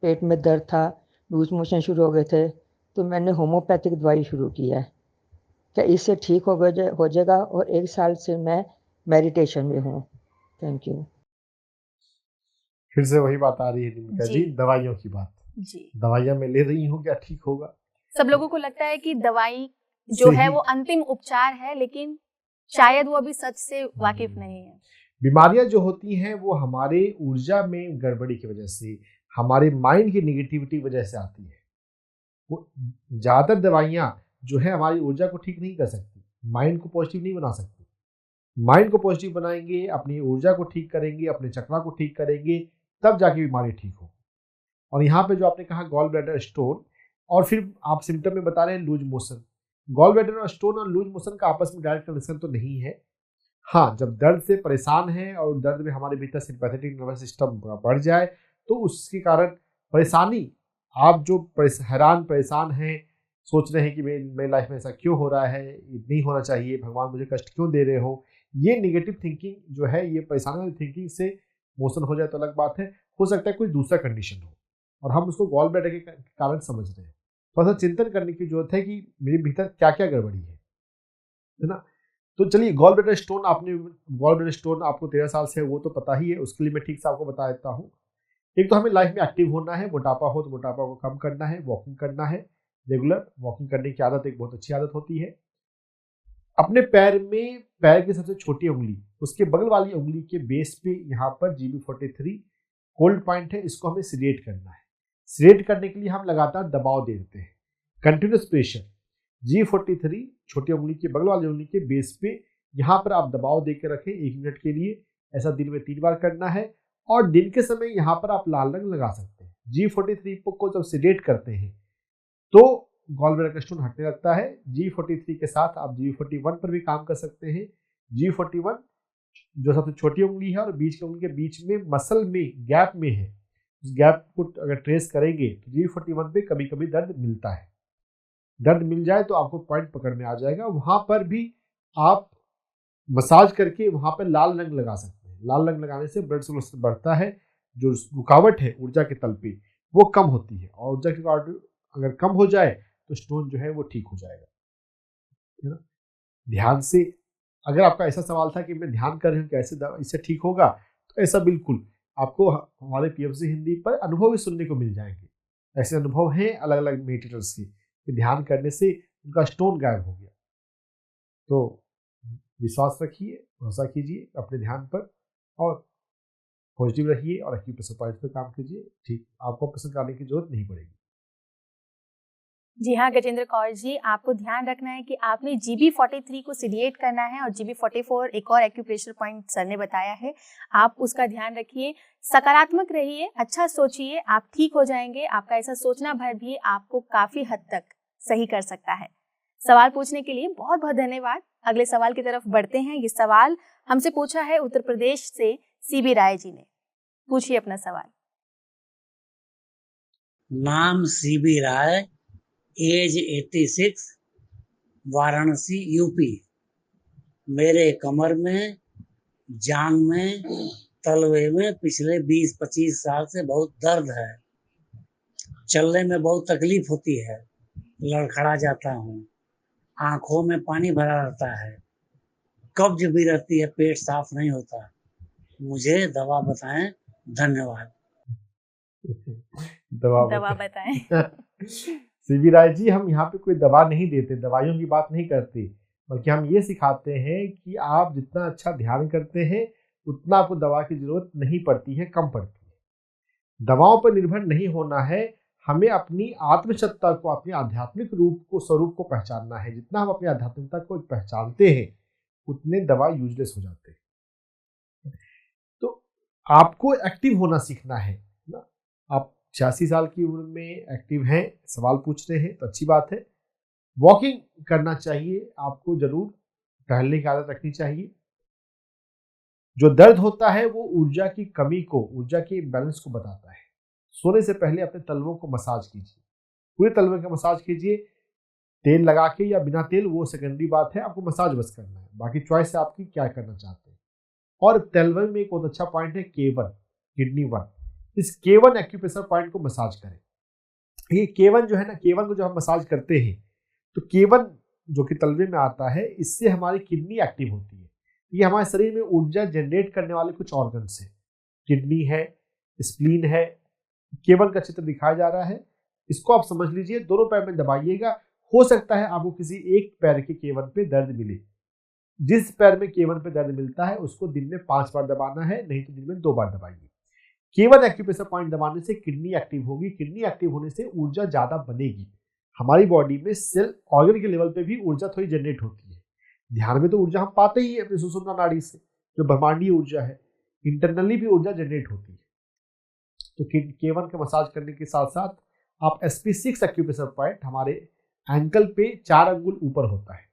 पेट में दर्द था, लूज मोशन शुरू हो गए थे, तो मैंने होम्योपैथिक दवाई शुरू की है। क्या इससे ठीक हो जाएगा? और 1 साल से मैं मेडिटेशन में हूँ। Thank you.
फिर से वही बात आ रही है निमिका जी, दवाइयों की बात
जी,
दवाइयाँ मैं ले रही हूँ, क्या ठीक होगा?
सब लोगों को लगता है कि दवाई जो है वो अंतिम उपचार है, लेकिन शायद वो अभी सच से वाकिफ नहीं है।
बीमारियां जो होती हैं वो हमारे ऊर्जा में गड़बड़ी की वजह से, हमारे माइंड की निगेटिविटी वजह से आती है। वो ज़्यादातर दवाइयाँ जो है हमारी ऊर्जा को ठीक नहीं कर सकती, माइंड को पॉजिटिव नहीं बना सकती। माइंड को पॉजिटिव बनाएंगे, अपनी ऊर्जा को ठीक करेंगे, अपने चक्रा को ठीक करेंगे, तब जाके बीमारी ठीक हो। और यहाँ पे जो आपने कहा गॉल ब्लैडर स्टोन, और फिर आप सिम्टम में बता रहे हैं लूज मोशन। गॉल ब्लैडर और स्टोन और लूज मोशन का आपस में डायरेक्ट कनेक्शन तो नहीं है। हाँ, जब दर्द से परेशान है और दर्द में हमारे भीतर सिंपैथेटिक नर्वस सिस्टम बढ़ जाए तो उसके कारण परेशानी, आप जो हैरान परेशान हैं, सोच रहे हैं कि मेरी लाइफ में ऐसा क्यों हो रहा है, ये नहीं होना चाहिए, भगवान मुझे कष्ट क्यों दे रहे हो, ये निगेटिव थिंकिंग जो है, ये परेशानी वाली थिंकिंग से मोशन हो जाए तो अलग बात है। हो सकता है कोई दूसरा कंडीशन हो और हम उसको गॉल ब्लैडर के कारण समझ रहे हैं। थोड़ा सा चिंतन करने की जरूरत है कि मेरे भीतर क्या क्या गड़बड़ी है ना। तो चलिए, गॉल ब्लैडर स्टोन आपको 13 साल से है, वो तो पता ही है, उसके लिए मैं ठीक से आपको बता देता हूँ। एक तो हमें लाइफ में एक्टिव होना है, मोटापा हो तो मोटापा को कम करना है, वॉकिंग करना है, रेगुलर वॉकिंग करने की आदत एक बहुत अच्छी आदत होती है। अपने पैर की सबसे छोटी उंगली, उसके बगल वाली उंगली के बेस पे यहाँ पर GB43 कोल्ड पॉइंट है, इसको हमें सिलेट करना है। सिलेट करने के लिए हम लगातार दबाव देते हैं, कंटिन्यूस प्रेशर। G43 छोटी उंगली के बगल वाली उंगली के बेस पे यहाँ पर आप दबाव दे के रखें 1 मिनट के लिए। ऐसा दिन में 3 बार करना है, और दिन के समय यहाँ पर आप लाल रंग लगा सकते हैं। G43 को जब सिलेट करते हैं तो गॉल ब्लैडर का स्टोन हटने लगता है। G43 के साथ आप G41 पर भी काम कर सकते हैं। G41 जो सबसे छोटी उंगली है और बीच की उंगली के बीच में मसल में गैप में है, उस गैप को अगर ट्रेस करेंगे तो G41 पे कभी कभी दर्द मिलता है। दर्द मिल जाए तो आपको पॉइंट पकड़ में आ जाएगा, वहां पर भी आप मसाज करके वहां पर लाल रंग लगा सकते हैं। लाल रंग लगाने से ब्लड सर्कुलेशन बढ़ता है, जो रुकावट है ऊर्जा के तल पे वो कम होती है, और ऊर्जा की रुकावट अगर कम हो जाए तो स्टोन जो है वो ठीक हो जाएगा, है ना। ध्यान से, अगर आपका ऐसा सवाल था कि मैं ध्यान कर रही हूँ कैसे इससे ठीक होगा, तो ऐसा बिल्कुल आपको हमारे PMC हिंदी पर अनुभव भी सुनने को मिल जाएंगे। ऐसे अनुभव हैं अलग अलग मेडिटेटर्स के कि ध्यान करने से उनका स्टोन गायब हो गया। तो विश्वास रखिए, भरोसा कीजिए अपने ध्यान पर, और पॉजिटिव रहिए और एक्यूप्रेशर पॉइंट पे काम कीजिए। ठीक, आपको ऑपरेशन कराने की जरूरत नहीं पड़ेगी।
जी हाँ गजेंद्र कौर जी, आपको ध्यान रखना है कि आपने GB43 को सीडिएट करना है और GB44 एक और एक्यूप्रेशर पॉइंट सर ने बताया है, आप उसका ध्यान रखिए। सकारात्मक रहिए, अच्छा सोचिए, आप ठीक हो जाएंगे। आपका ऐसा सोचना भर भी आपको काफी हद तक सही कर सकता है। सवाल पूछने के लिए बहुत बहुत धन्यवाद। अगले सवाल की तरफ बढ़ते हैं। ये सवाल हमसे पूछा है उत्तर प्रदेश से CB राय जी ने। पूछिए अपना सवाल।
नाम CB राय, एज 86, वाराणसी यूपी। मेरे कमर में, जांग में, तलवे में पिछले 20-25 साल से बहुत दर्द है। चलने में बहुत तकलीफ होती है, लड़खड़ा जाता हूँ, आंखों में पानी भरा रहता है, कब्ज भी रहती है, पेट साफ नहीं होता। मुझे दवा बताएं, धन्यवाद।
दवा बताएं।
CB राय जी, हम यहाँ पे कोई दवा नहीं देते, दवाइयों की बात नहीं करते, बल्कि हम ये सिखाते हैं कि आप जितना अच्छा ध्यान करते हैं उतना आपको दवा की जरूरत नहीं पड़ती है, कम पड़ती है। दवाओं पर निर्भर नहीं होना है, हमें अपनी आत्मसत्ता को, अपने आध्यात्मिक रूप को, स्वरूप को पहचानना है। जितना हम अपनी आध्यात्मिकता को पहचानते हैं उतने दवा यूजलेस हो जाते हैं। तो आपको एक्टिव होना सीखना है ना। आप 86 साल की उम्र में एक्टिव हैं, सवाल पूछ रहे हैं तो अच्छी बात है। वॉकिंग करना चाहिए आपको, जरूर टहलने की आदत रखनी चाहिए। जो दर्द होता है वो ऊर्जा की कमी को, ऊर्जा के बैलेंस को बताता है। सोने से पहले अपने तलवों को मसाज कीजिए, पूरे तलवे का मसाज कीजिए, तेल लगा के या बिना तेल, वो सेकेंडरी बात है, आपको मसाज बस करना है, बाकी चॉइस है आपकी क्या करना चाहते हैं। और तलवे में एक बहुत अच्छा पॉइंट है K1, किडनी 1। इस K1 एक्यूप्रेशर पॉइंट को मसाज करें। ये K1 जो है ना, K1 को जब हम मसाज करते हैं तो K1 जो कि तलवे में आता है, इससे हमारी किडनी एक्टिव होती है। ये हमारे शरीर में ऊर्जा जनरेट करने वाले कुछ ऑर्गन्स हैं, किडनी है, स्प्लीन है। K1 का चित्र दिखाया जा रहा है, इसको आप समझ लीजिए। दोनों पैर में दबाइएगा, हो सकता है आपको किसी एक पैर के K1 पे दर्द मिले। जिस पैर में K1 पे दर्द मिलता है उसको दिन में 5 बार दबाना है, नहीं तो दिन में 2 बार दबाइए। K1 एक्यूप्रेशर पॉइंट दबाने से किडनी एक्टिव होगी, किडनी एक्टिव होने से ऊर्जा ज्यादा बनेगी। हमारी बॉडी में सेल ऑर्गन के लेवल पे भी ऊर्जा थोड़ी जनरेट होती है। ध्यान में तो ऊर्जा हम पाते ही है अपनी सुषुम्ना नाड़ी से, जो ब्रह्मांडीय ऊर्जा है। इंटरनली भी ऊर्जा जनरेट होती है। तो K1 का मसाज करने के साथ साथ आप SP6 एक्यूप्रेशर पॉइंट, हमारे एंकल पे 4 अंगुल ऊपर होता है,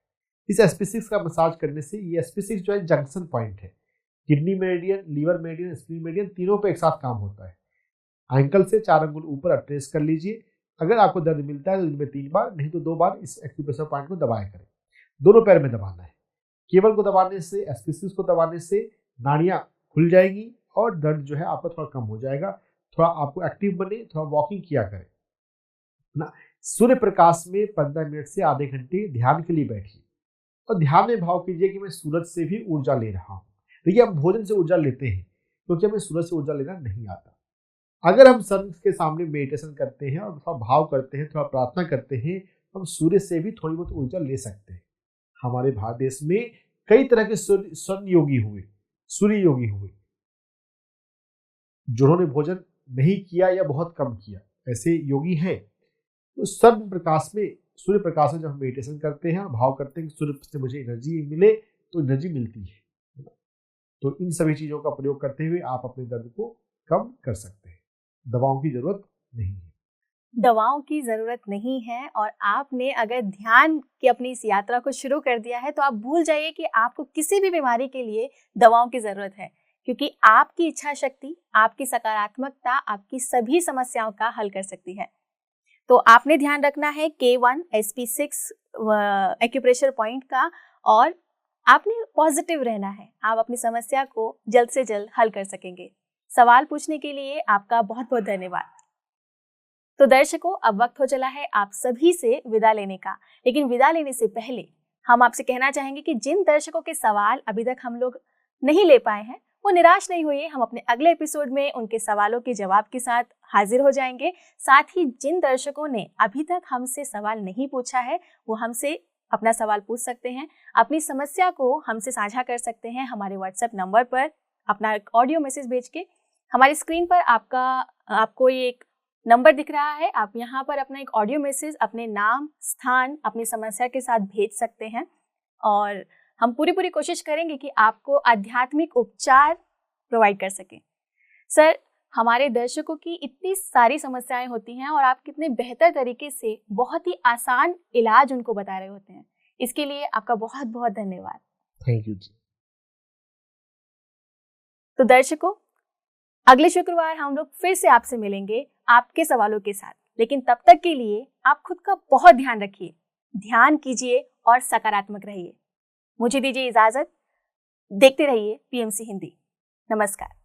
इस SP6 का मसाज करने से, ये SP6 जो है जंक्शन पॉइंट है, kidney meridian, liver meridian, spleen meridian, तीनों पे एक साथ काम होता है। एंकल से 4 अंगुल ऊपर ट्रेस कर लीजिए। अगर आपको दर्द मिलता है तो दिन में 3 बार, नहीं तो 2 बार इस एक्यूप्रेशर पॉइंट को दबाया करें। दोनों पैर में दबाना है। K1 को दबाने से, SP6 को दबाने से नाड़ियां खुल जाएंगी और दर्द जो है आपका थोड़ा कम हो जाएगा। थोड़ा आपको एक्टिव बने, थोड़ा वॉकिंग किया करें ना। सूर्य प्रकाश में 15 मिनट से आधे घंटे ध्यान के लिए बैठिए और ध्यान में भाव कीजिए कि मैं सूरज से भी ऊर्जा ले रहा हूँ। देखिए, हम भोजन से ऊर्जा लेते हैं क्योंकि हमें सूरज से ऊर्जा लेना नहीं आता। अगर हम सन के सामने मेडिटेशन करते हैं और थोड़ा भाव करते हैं, थोड़ा प्रार्थना करते हैं, हम सूर्य से भी थोड़ी बहुत ऊर्जा ले सकते हैं। हमारे भारत देश में कई तरह के सन योगी हुए, सूर्य योगी हुए, जिन्होंने भोजन नहीं किया या बहुत कम किया, ऐसे योगी हैं। तो सन प्रकाश में, सूर्य प्रकाश में जब हम मेडिटेशन करते हैं और भाव करते हैं कि सूर्य से मुझे एनर्जी मिले, तो एनर्जी मिलती है। तो इन सभी चीजों का प्रयोग करते हुए आप अपने दर्द को कम कर सकते हैं। दवाओं की जरूरत नहीं है।
दवाओं की ज़रूरत नहीं है। और आपने अगर ध्यान की अपनी इस यात्रा को शुरू कर दिया है तो आप भूल जाइए कि आपको किसी भी बीमारी के लिए दवाओं की ज़रूरत है, क्योंकि आपकी इच्छा शक्ति, आपकी सकारात्मकता आपकी सभी समस्याओं का हल कर सकती है। तो आपने ध्यान रखना है K1 SP6 एक्यूप्रेशर पॉइंट का, और आपने पॉजिटिव रहना है। आप अपनी समस्या को जल्द से जल्द हल कर सकेंगे। सवाल पूछने के लिए आपका बहुत बहुत धन्यवाद। तो दर्शकों, अब वक्त हो चला है आप सभी से विदा लेने का। लेकिन विदा लेने से पहले हम आपसे कहना चाहेंगे कि जिन दर्शकों के सवाल अभी तक हम लोग नहीं ले पाए हैं, वो निराश नहीं होइए। हम अपने अगले एपिसोड में उनके सवालों के जवाब के साथ हाजिर हो जाएंगे। साथ ही जिन दर्शकों ने अभी तक हमसे सवाल नहीं पूछा है, वो हमसे अपना सवाल पूछ सकते हैं। अपनी समस्या को हमसे साझा कर सकते हैं हमारे व्हाट्सएप नंबर पर अपना एक ऑडियो मैसेज भेज के हमारी स्क्रीन पर आपको ये एक नंबर दिख रहा है, आप यहाँ पर अपना एक ऑडियो मैसेज अपने नाम, स्थान, अपनी समस्या के साथ भेज सकते हैं और हम पूरी कोशिश करेंगे कि आपको आध्यात्मिक उपचार प्रोवाइड कर सकें। सर, हमारे दर्शकों की इतनी सारी समस्याएं होती हैं और आप कितने बेहतर तरीके से बहुत ही आसान इलाज उनको बता रहे होते हैं, इसके लिए आपका बहुत बहुत धन्यवाद।
थैंक यू जी।
तो दर्शकों, अगले शुक्रवार हम लोग फिर से आपसे मिलेंगे आपके सवालों के साथ, लेकिन तब तक के लिए आप खुद का बहुत ध्यान रखिए, ध्यान कीजिए और सकारात्मक रहिए। मुझे दीजिए इजाजत, देखते रहिए पीएमसी हिंदी। नमस्कार।